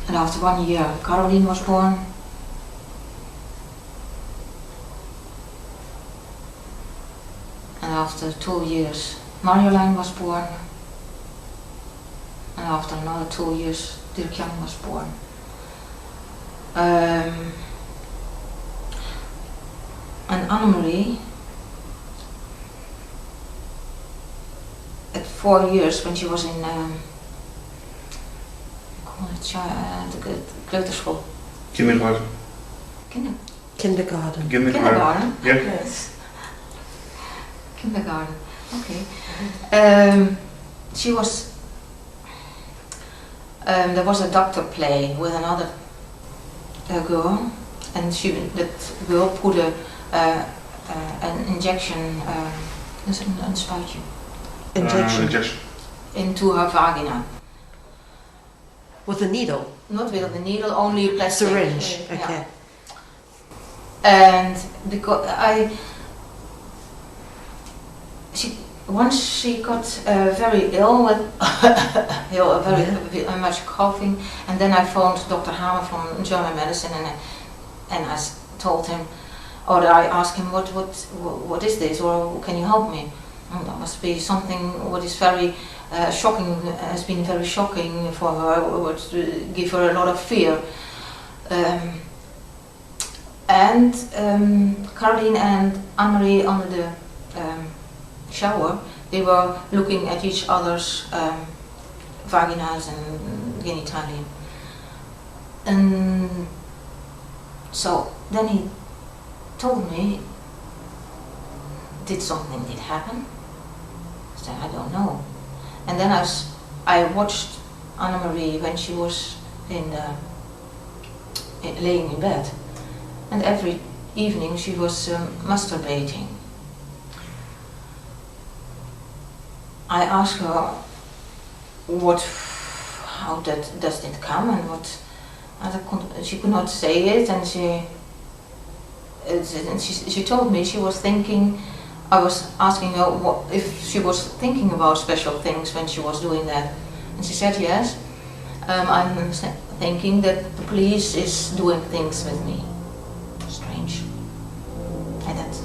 And after 1 year, Caroline was born. And after 2 years, Marjolein was born. And after another 2 years, Dirk-Jan was born. And Annemarie, at 4 years, when she was in de kleuterschool. Kindergarten. Kindergarten. Kindergarten? Yeah. Yes. Kindergarten, okay. She was, there was a doctor play with another girl, and that girl put an injection, een spuitje, Injection. into her vagina. With a needle. Not with a needle, only a plastic. Syringe. Yeah. Okay. And because once she got very ill with very much coughing, and then I phoned Dr. Hamer from German medicine, and I told him, or I asked him, what is this, or can you help me? And that must be something what is very shocking, has been very shocking for her, would give her a lot of fear. And Caroline and Annemarie under the shower, they were looking at each other's vaginas and genitalia. And so then he told me, did something happen? I said, I don't know. And then I watched Annemarie when she was laying in bed. And every evening she was masturbating. I asked her how does it come, and she could not say it, and she told me she was thinking. I was asking her if she was thinking about special things when she was doing that, and she said yes. I'm thinking that the police is doing things with me. Strange. At that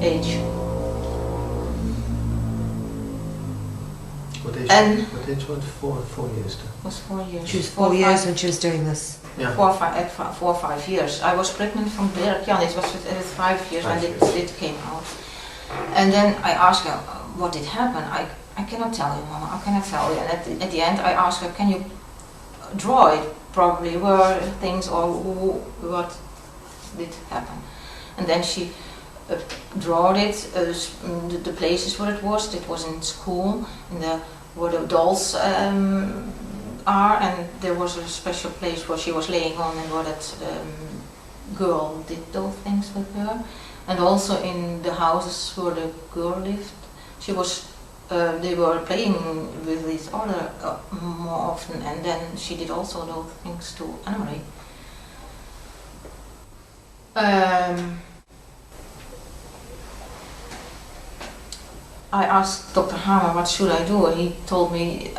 age. What age? And What age was 4 years? it was 4 years. She was 4 years when she was doing this. Yeah. 4 or 5 years. I was pregnant from Dirk-Jan. It was with 5 years when it came out. And then I asked her, what did happen? I cannot tell you, Mama, I cannot tell you. And at the end I asked her, can you draw it? Probably were things or what did happen. And then she draw it, the places where it was. It was in school, where the dolls are, and there was a special place where she was laying on and where that girl did those things with her. And also in the houses where the girl lived, they were playing with each other more often, and then she did also those things to Anne-Marie. I asked Dr. Hammer what should I do, and he told me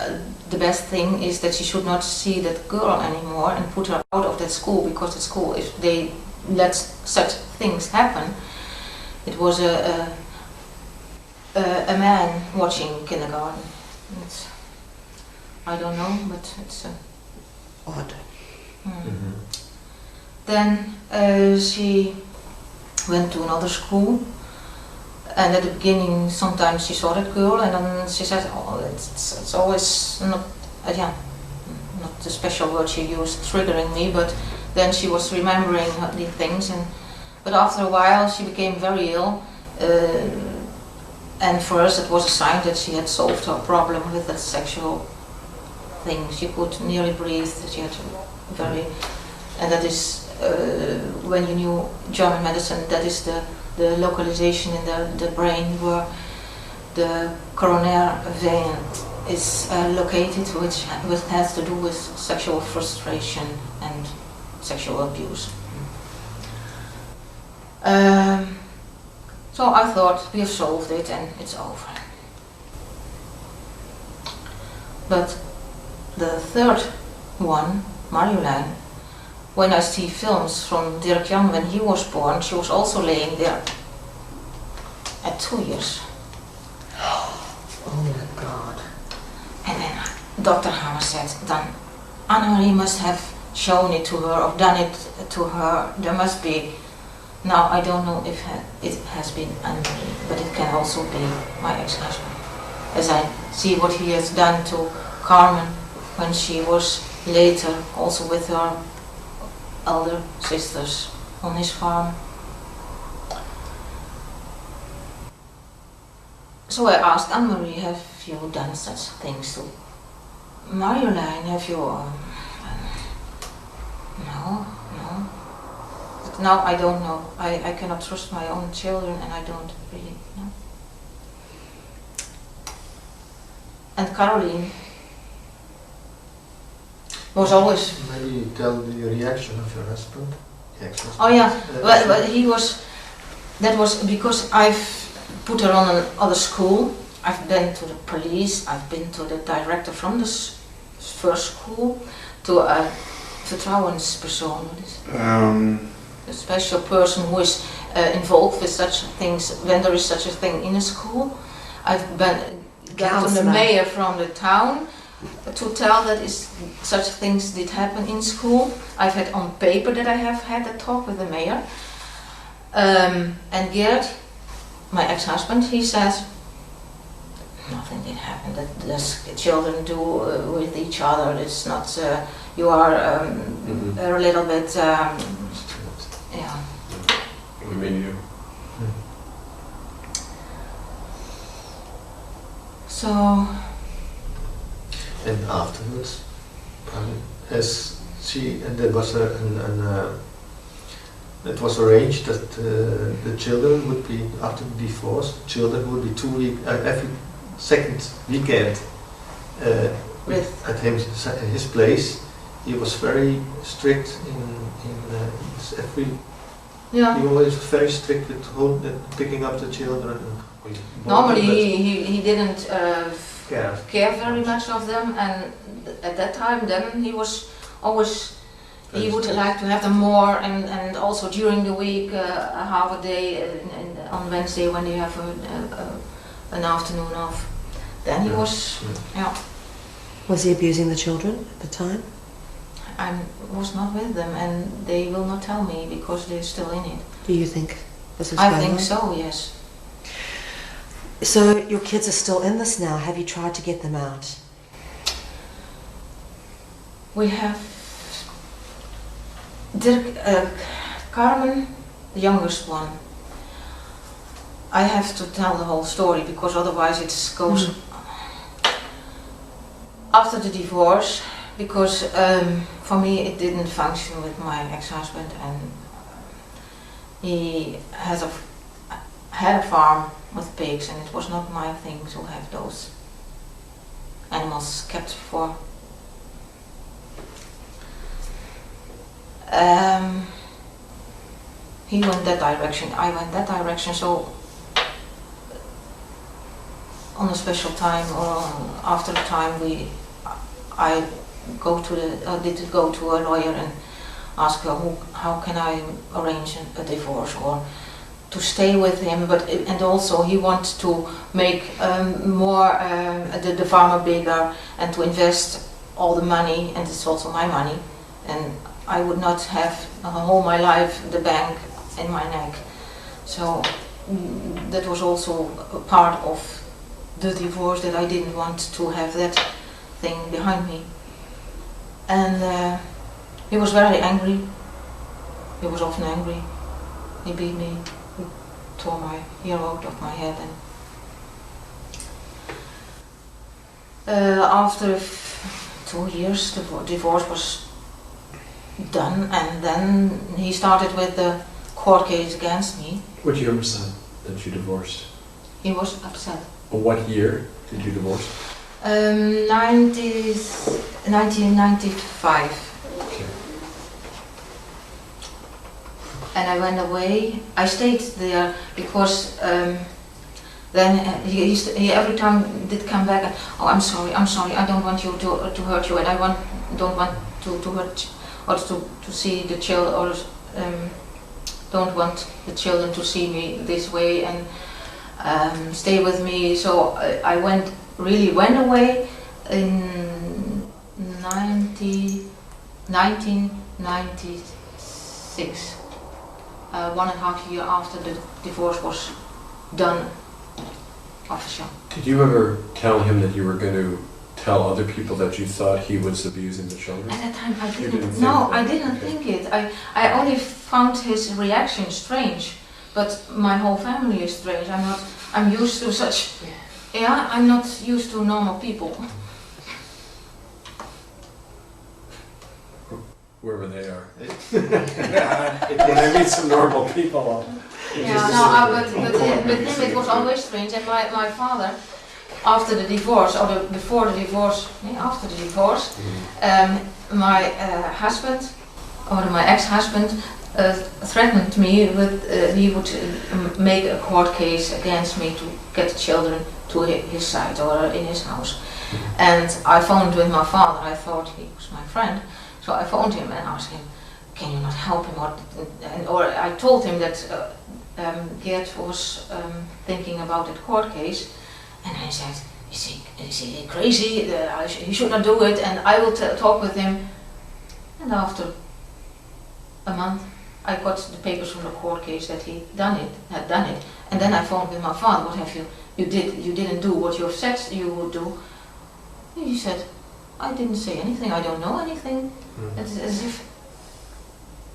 the best thing is that she should not see that girl anymore and put her out of that school, because the school, if they let such things happen, it was a man watching kindergarten. I don't know, but it's Odd. Mm-hmm. Then she went to another school, and at the beginning sometimes she saw that girl, and then she said, oh, it's always not, not the special word she used, triggering me, but then she was remembering the things, but after a while she became very ill, and for us it was a sign that she had solved her problem with that sexual thing. She could nearly breathe, she had and that is, when you knew German medicine, that is the localization in the brain where the coronary vein is located, which has to do with sexual frustration and sexual abuse. So I thought, we have solved it and it's over. But the third one, Marjolein, when I see films from Dirk Jan when he was born, she was also laying there at 2 years. Oh my God. And then Dr. Hammer said, then Anne-Marie must have shown it to her or done it to her. There must be. Now I don't know if it has been Anne-Marie, but it can also be my ex-husband. As I see what he has done to Carmen when she was later also with her elder sisters on his farm. So I asked Anne-Marie, have you done such things to Marjolein? Have you... No. But now I don't know. I cannot trust my own children, and I don't really know. And Caroline was always... Maybe tell the reaction of your husband. Ex-husband. Oh yeah, well, he was... That was because I've put her on another school. I've been to the police, I've been to the director from the first school, to a vertrouwenspersoon, a special person who is involved with such things when there is such a thing in a school. I've been got to the mayor from the town to tell that such things did happen in school. I've had on paper that I have had a talk with the mayor. And Gerd, my ex-husband, he says nothing did happen. That the children do with each other. It's not. You are a little bit. Yeah. I mean you. So. And afterwards, as she and there was it was arranged that the children would be, after the divorce, children would be 2 weeks every second weekend at his place. He was very strict in every. Yeah. He always was very strict with picking up the children. Normally he didn't care very much of them, and at that time then he was always. He would like to have them more, and also during the week, a half a day on Wednesday when you have an afternoon off. Then he was, yeah. Was he abusing the children at the time? I was not with them, and they will not tell me because they're still in it. Do you think this is I going think on? so, yes. So your kids are still in this now. Have you tried to get them out? We have Dirk, Carmen, the youngest one. I have to tell the whole story because otherwise it goes after the divorce. Because for me it didn't function with my ex-husband, and he had a farm with pigs, and it was not my thing to have those animals kept for. He went that direction, I went that direction, so on a special time or after the time I did go to a lawyer and ask her how can I arrange a divorce or to stay with him, and also he wants to make more the farmer bigger and to invest all the money, and it's also my money, and I would not have all my life the bank in my neck. So that was also a part of the divorce, that I didn't want to have that thing behind me. And he was very angry. He was often angry. He beat me. He tore my hair out of my head. And after 2 years, the divorce was done, and then he started with the court case against me. What year was that you divorced? He was upset. What year did you divorce? 1995. Okay. And I went away. I stayed there because then he every time did come back and, oh, I'm sorry, I don't want you to hurt you, and I don't want to hurt or to see the children, or don't want the children to see me this way, and stay with me. So I went away in 1996, 1.5 years after the divorce was done official. Did you ever tell him that you were going to tell other people that you thought he was abusing the children? At that time I You didn't. think No, that? I didn't Okay. think it. I only found his reaction strange. But my whole family is strange. I'm used to such. Yeah, I'm not used to normal people. Wherever they are. When I meet some normal people, Yeah, no, but with him it was always strange. And my father, after the divorce, or before the divorce, after the divorce, my husband, or my ex-husband, threatened me with he would make a court case against me to get the children to his side or in his house. And I phoned with my father. I thought he was my friend, so I phoned him and asked him, "Can you not help him?" Or I told him that Geert was thinking about that court case, and I said, "Is he crazy? He should not do it." And I will talk with him. And after a month, I got the papers from the court case that he had done it, and then I phoned with my father. "What have you didn't do what you said you would do?" He said, "I didn't say anything. I don't know anything." It's as if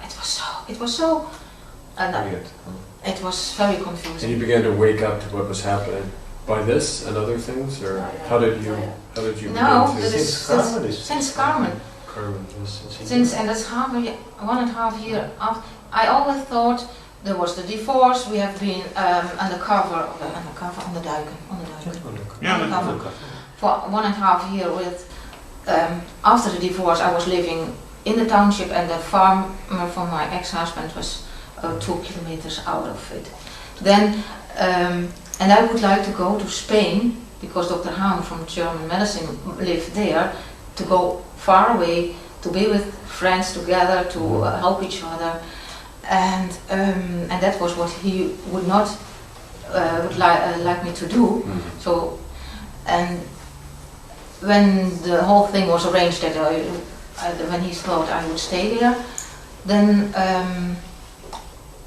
it was so, and it was very and confusing. you began to wake up to what was happening by this and other things, or how did you No, begin to? since Carmen. Carmen, And that's 1.5 year after. I always thought there was the divorce. We have been undercover on the Duiken. Yeah, For 1.5 year with. After the divorce, I was living in the township, and the farm from my ex-husband was 2 kilometers out of it. Then, and I would like to go to Spain because Dr. Hamer from German medicine lived there, to go far away, to be with friends together, to help each other, and that was what he would not like me to do. So, and when the whole thing was arranged, that when he thought I would stay there, then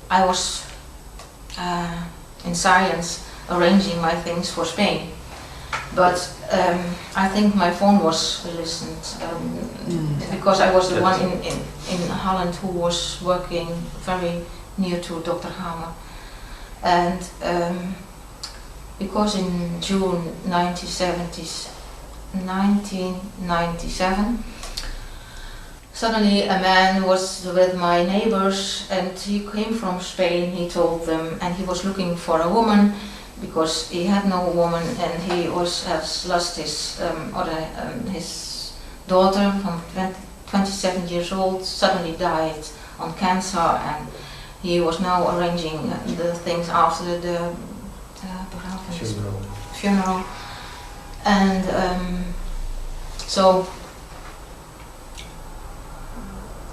I was in silence arranging my things for Spain. But I think my phone was listened, because I was the one in Holland who was working very near to Dr. Hamer. And because in June 1997, suddenly a man was with my neighbors and he came from Spain, he told them, and he was looking for a woman because he had no woman, and he has lost his his daughter from 27 years old, suddenly died on cancer, and he was now arranging the things after the funeral. And so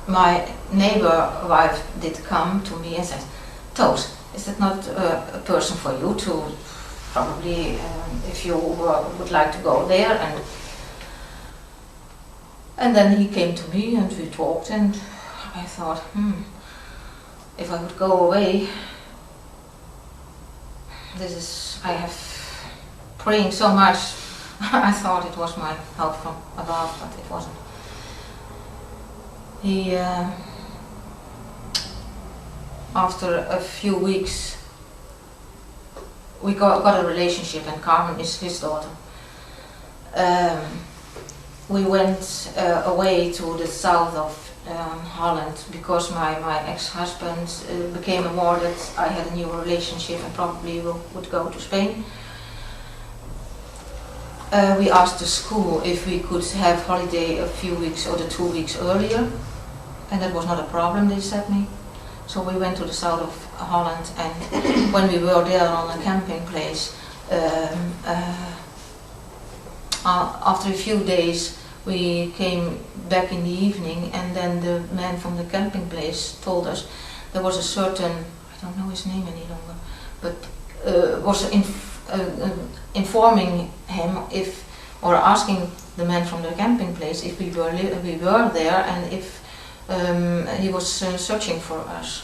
my neighbor wife did come to me and said, Toos, is that not a person for you to probably, if you would like to go there? And then he came to me and we talked, and I thought, if I would go away, I have praying so much, I thought it was my help from above, but it wasn't. He, after a few weeks, we got a relationship, and Carmen is his daughter. We went away to the south of Holland because my ex-husband became aware that I had a new relationship and probably would go to Spain. We asked the school if we could have holiday a few weeks or 2 weeks earlier, and that was not a problem, they said me. So we went to the south of Holland, and when we were there on a camping place, after a few days we came back in the evening, and then the man from the camping place told us there was a certain, I don't know his name any longer, but was informing him or asking the man from the camping place if we were there, and if he was searching for us.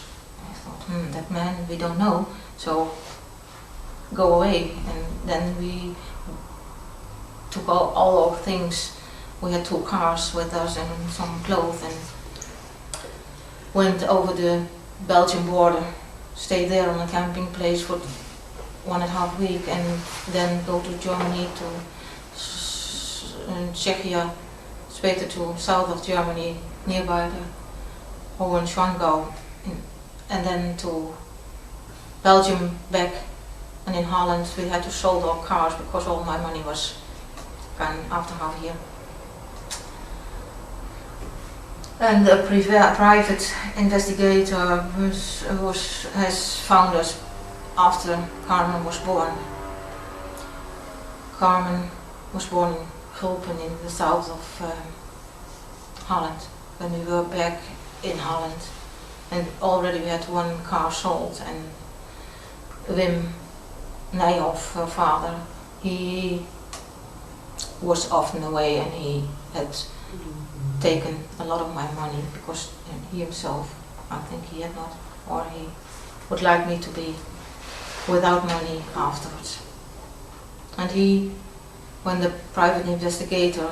I thought, that man, we don't know, so go away. And then we took all our things. We had 2 cars with us and some clothes, and went over the Belgian border, stayed there on a camping place for 1.5 weeks, and then go to Germany, to Czechia, straight to south of Germany, nearby the Hohenschwangau, and then to Belgium back. And in Holland we had to sold our cars because all my money was gone after half a year. And a private investigator has found us after Carmen was born. Carmen was born in Gulpen in the south of Holland. When we were back in Holland, and already we had 1 car sold, and Wim Nijhoff, her father, he was often away, and he had taken a lot of my money because he himself, I think he had not, or he would like me to be without money afterwards. And when the private investigator,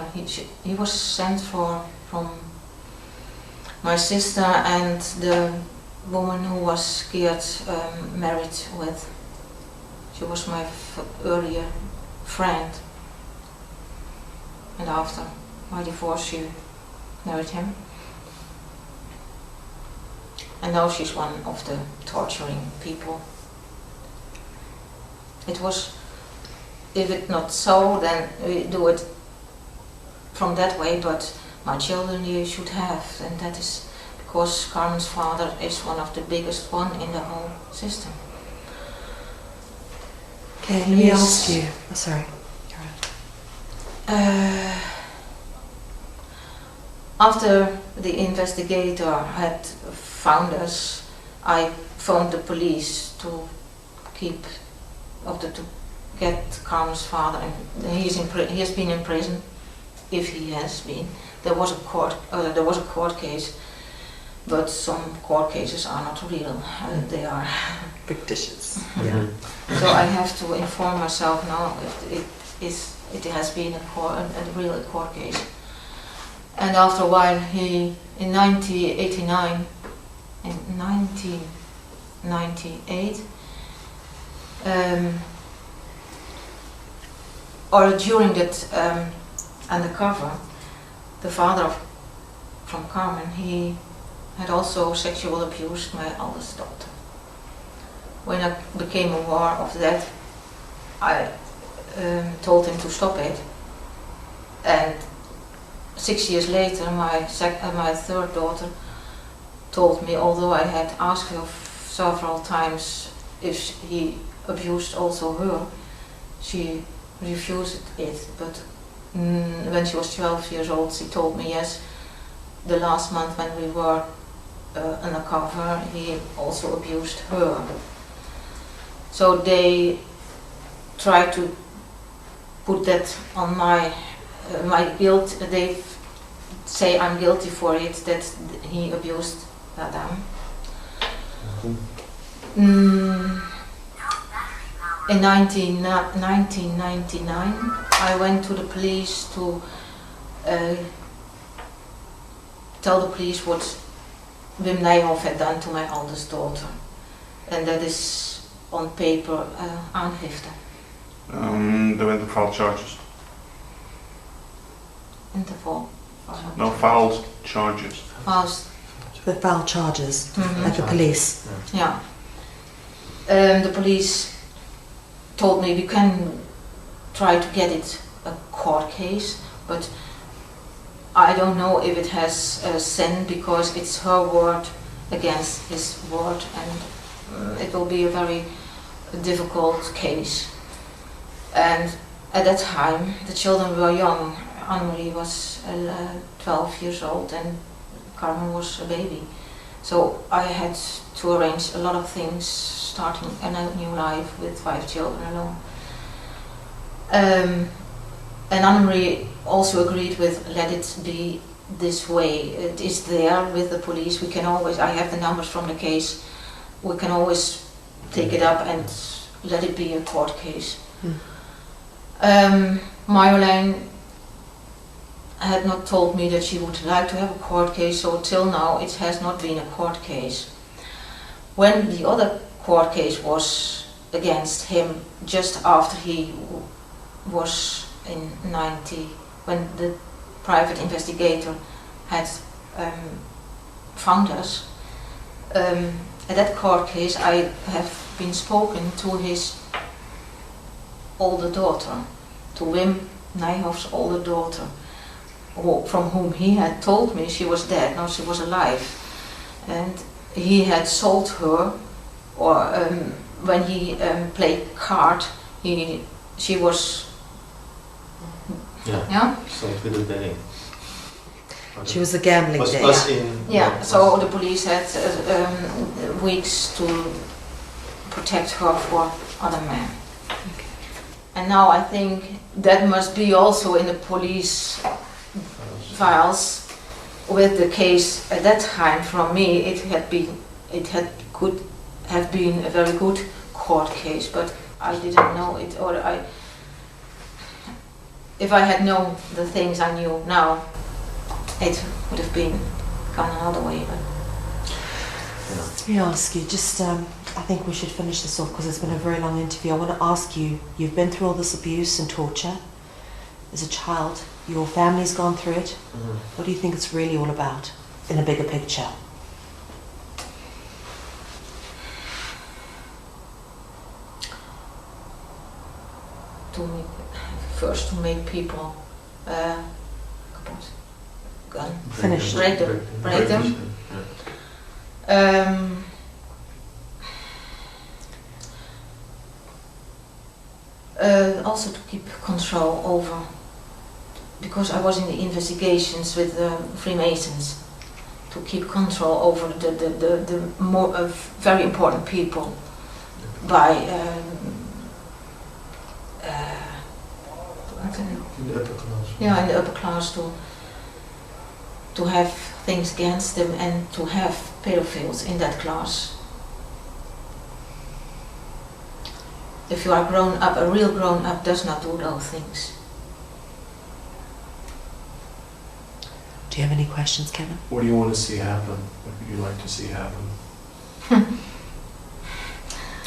he was sent from my sister and the woman who was Geert married with. She was my earlier friend, and after my divorce she married him. And now she's one of the torturing people. It was, if it not so, then we do it from that way, but my children you should have, and that is because Carmen's father is one of the biggest one in the whole system. Okay, let me ask you. Oh, sorry. After the investigator had found us, I phoned the police to get Carmen's father, and he has been in prison. If he has been, there was a court case, but some court cases are not real. They are Fictitious. yeah. So I have to inform myself now if it has been a real court case. And after a while, in 1998, or during that undercover, the father from Carmen, he had also sexual abused my eldest daughter. When I became aware of that, I told him to stop it. And 6 years later, my third daughter told me, although I had asked her several times if he abused also her, she refused it. But when she was 12 years old, she told me yes. The last month when we were undercover, he also abused her. So they tried to put that on my guilt. They say I'm guilty for it, that he abused Adam. In 1999, I went to the police to tell the police what Wim Nijhoff had done to my oldest daughter. And that is on paper aangifte. They went to file charges. Interval. No, filed charges. The foul charges Mhm. at the police. Yeah. The police told me we can try to get it a court case, but I don't know if it has a sin, because it's her word against his word, and it will be a very difficult case. And at that time, the children were young. Annemarie was 12 years old and Carmen was a baby. So I had to arrange a lot of things, starting a new life with 5 children alone. And Annemarie also agreed with, let it be this way. It is there with the police. We can always, I have the numbers from the case, we can always take it up and let it be a court case. Marjolein had not told me that she would like to have a court case, so till now it has not been a court case. When the other court case was against him, just after he was in 90, when the private investigator had found us, at that court case I have been spoken to his older daughter, to Wim Nijhoff's older daughter, from whom he had told me she was dead, now she was alive. And he had sold her, or when he played card, she was... Yeah? Sold with a betting. She was a gambling Was day. in... Yeah, so the police had weeks to protect her for other men. And now I think that must be also in the police files with the case at that time. From me, could have been a very good court case, but I didn't know it, or if I had known the things I knew now, it would have been gone another way. But Let me ask you, just, I think we should finish this off because it's been a very long interview. I want to ask you, you've been through all this abuse and torture as a child, your family's gone through it. What do you think it's really all about in a bigger picture? to make people Finished. break them. Also to keep control over, because I was in the investigations with the Freemasons, to keep control over the more very important people by In the upper class. yeah, in the upper class, to have things against them and to have pedophiles in that class. If you are grown up, a real grown up does not do those things. Do you have any questions, Kevin? What do you want to see happen? What would you like to see happen?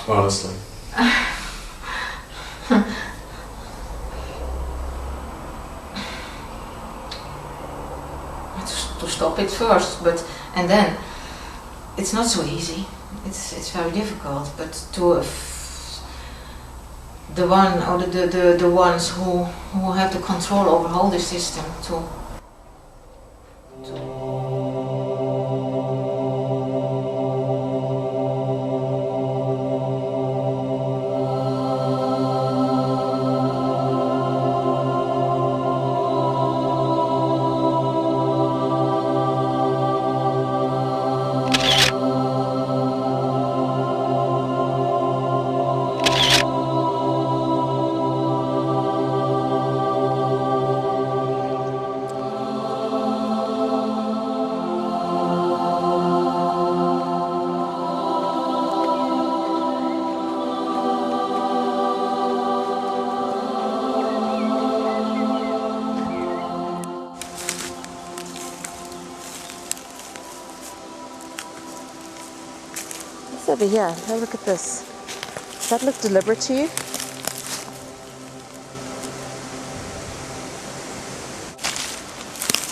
Honestly. to stop it first, and then it's not so easy. It's very difficult. But the ones who have the control over the whole system to It's over here. Have a look at this. Does that look deliberate to you?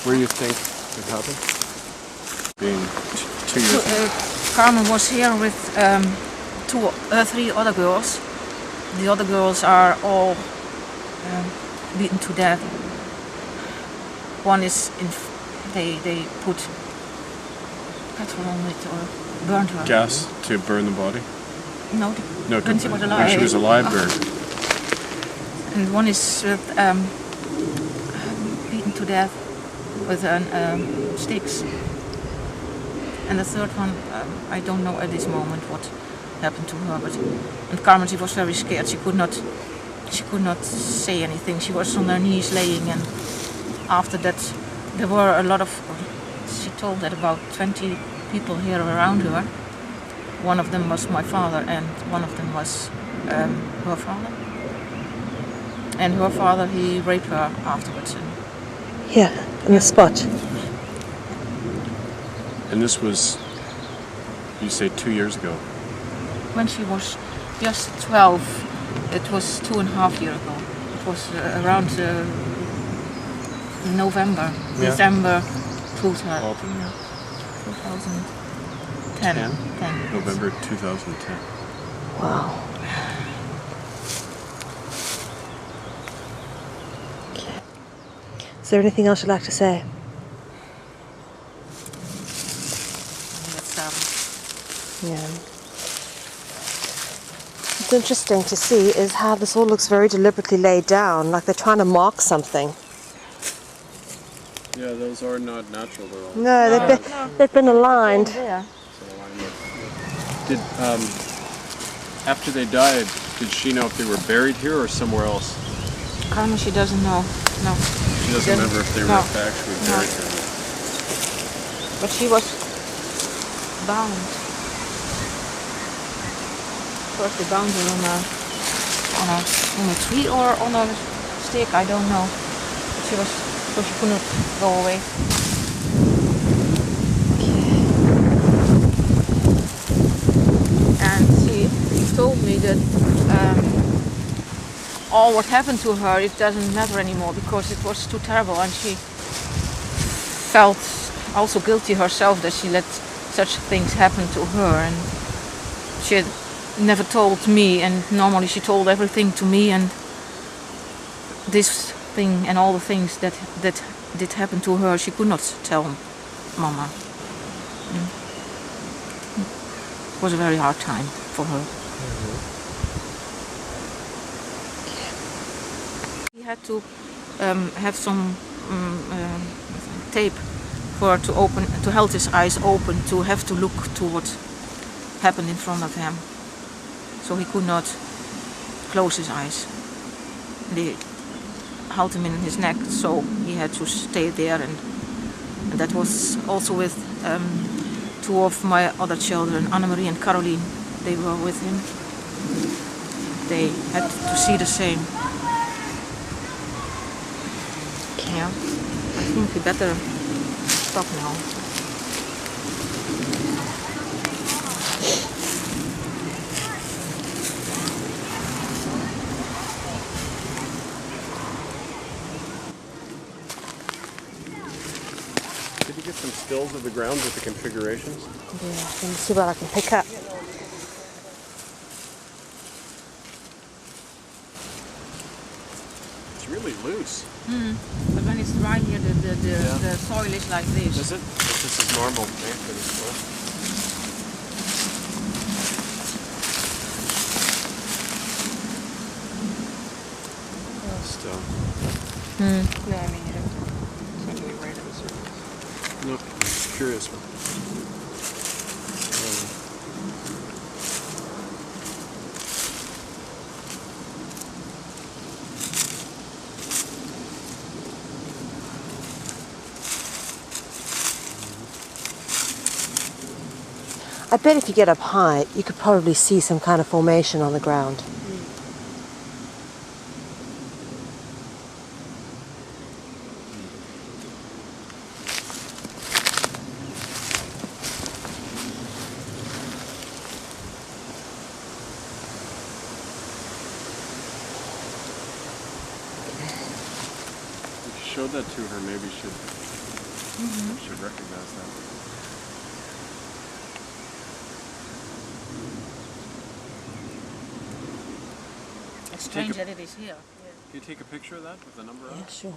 Where do you think it happened? Being 2 years ago. Carmen was here with three other girls. The other girls are all beaten to death. One is they put petrol on it or burned her. Gas to burn the body? No, No, when she was alive. when she was alive, burned. And one is beaten to death with sticks. And the third one, I don't know at this moment what happened to her. And Carmen, she was very scared. She could not say anything. She was on her knees laying, and after that, there were a lot of. She told that about 20 people here around her. One of them was my father, and one of them was her father. And her father, he raped her afterwards. Here, in the spot. And this was, you say 2 years ago? When she was just 12, it was 2.5 years ago. It was around November, Yeah. December 2010. Autumn, yeah. 2010. 10. November 2010. Wow. Okay. Is there anything else you'd like to say? Yeah. What's interesting to see is how this all looks very deliberately laid down, like they're trying to mark something. Yeah, those are not natural at all. No, they've been aligned. Yeah. Did, after they died, did she know if they were buried here or somewhere else? Carmen, she doesn't know. No. She doesn't remember if they were actually buried here. But she was bound. First they bound her on a tree or on a stick, I don't know. She was, so she couldn't go away. And she told me that all what happened to her, it doesn't matter anymore because it was too terrible, and she felt also guilty herself that she let such things happen to her, and she had never told me, and normally she told everything to me, and this thing and all the things that did happen to her, she could not tell Mama. It was a very hard time for her. He had to have some tape for to open, to hold his eyes open, to have to look to what happened in front of him. So he could not close his eyes. They held him in his neck, so he had to stay there, and that was also with two of my other children, Annemarie and Caroline. They were with him. They had to see the same. Yeah, I think we better stop now. Could you get some stills of the ground with the configurations? Yeah, let me see what I can pick up. It's really loose. But when it's dry here, the soil is like this. Is it? This is normal, right? For this soil? Still. No, I mean, it's not really right on the surface. Nope. Curious one. I bet if you get up high, you could probably see some kind of formation on the ground. If you showed that to her, maybe she'd recognize that. It's strange that it is here. Can you take a picture of that with the number on it? Yeah, sure.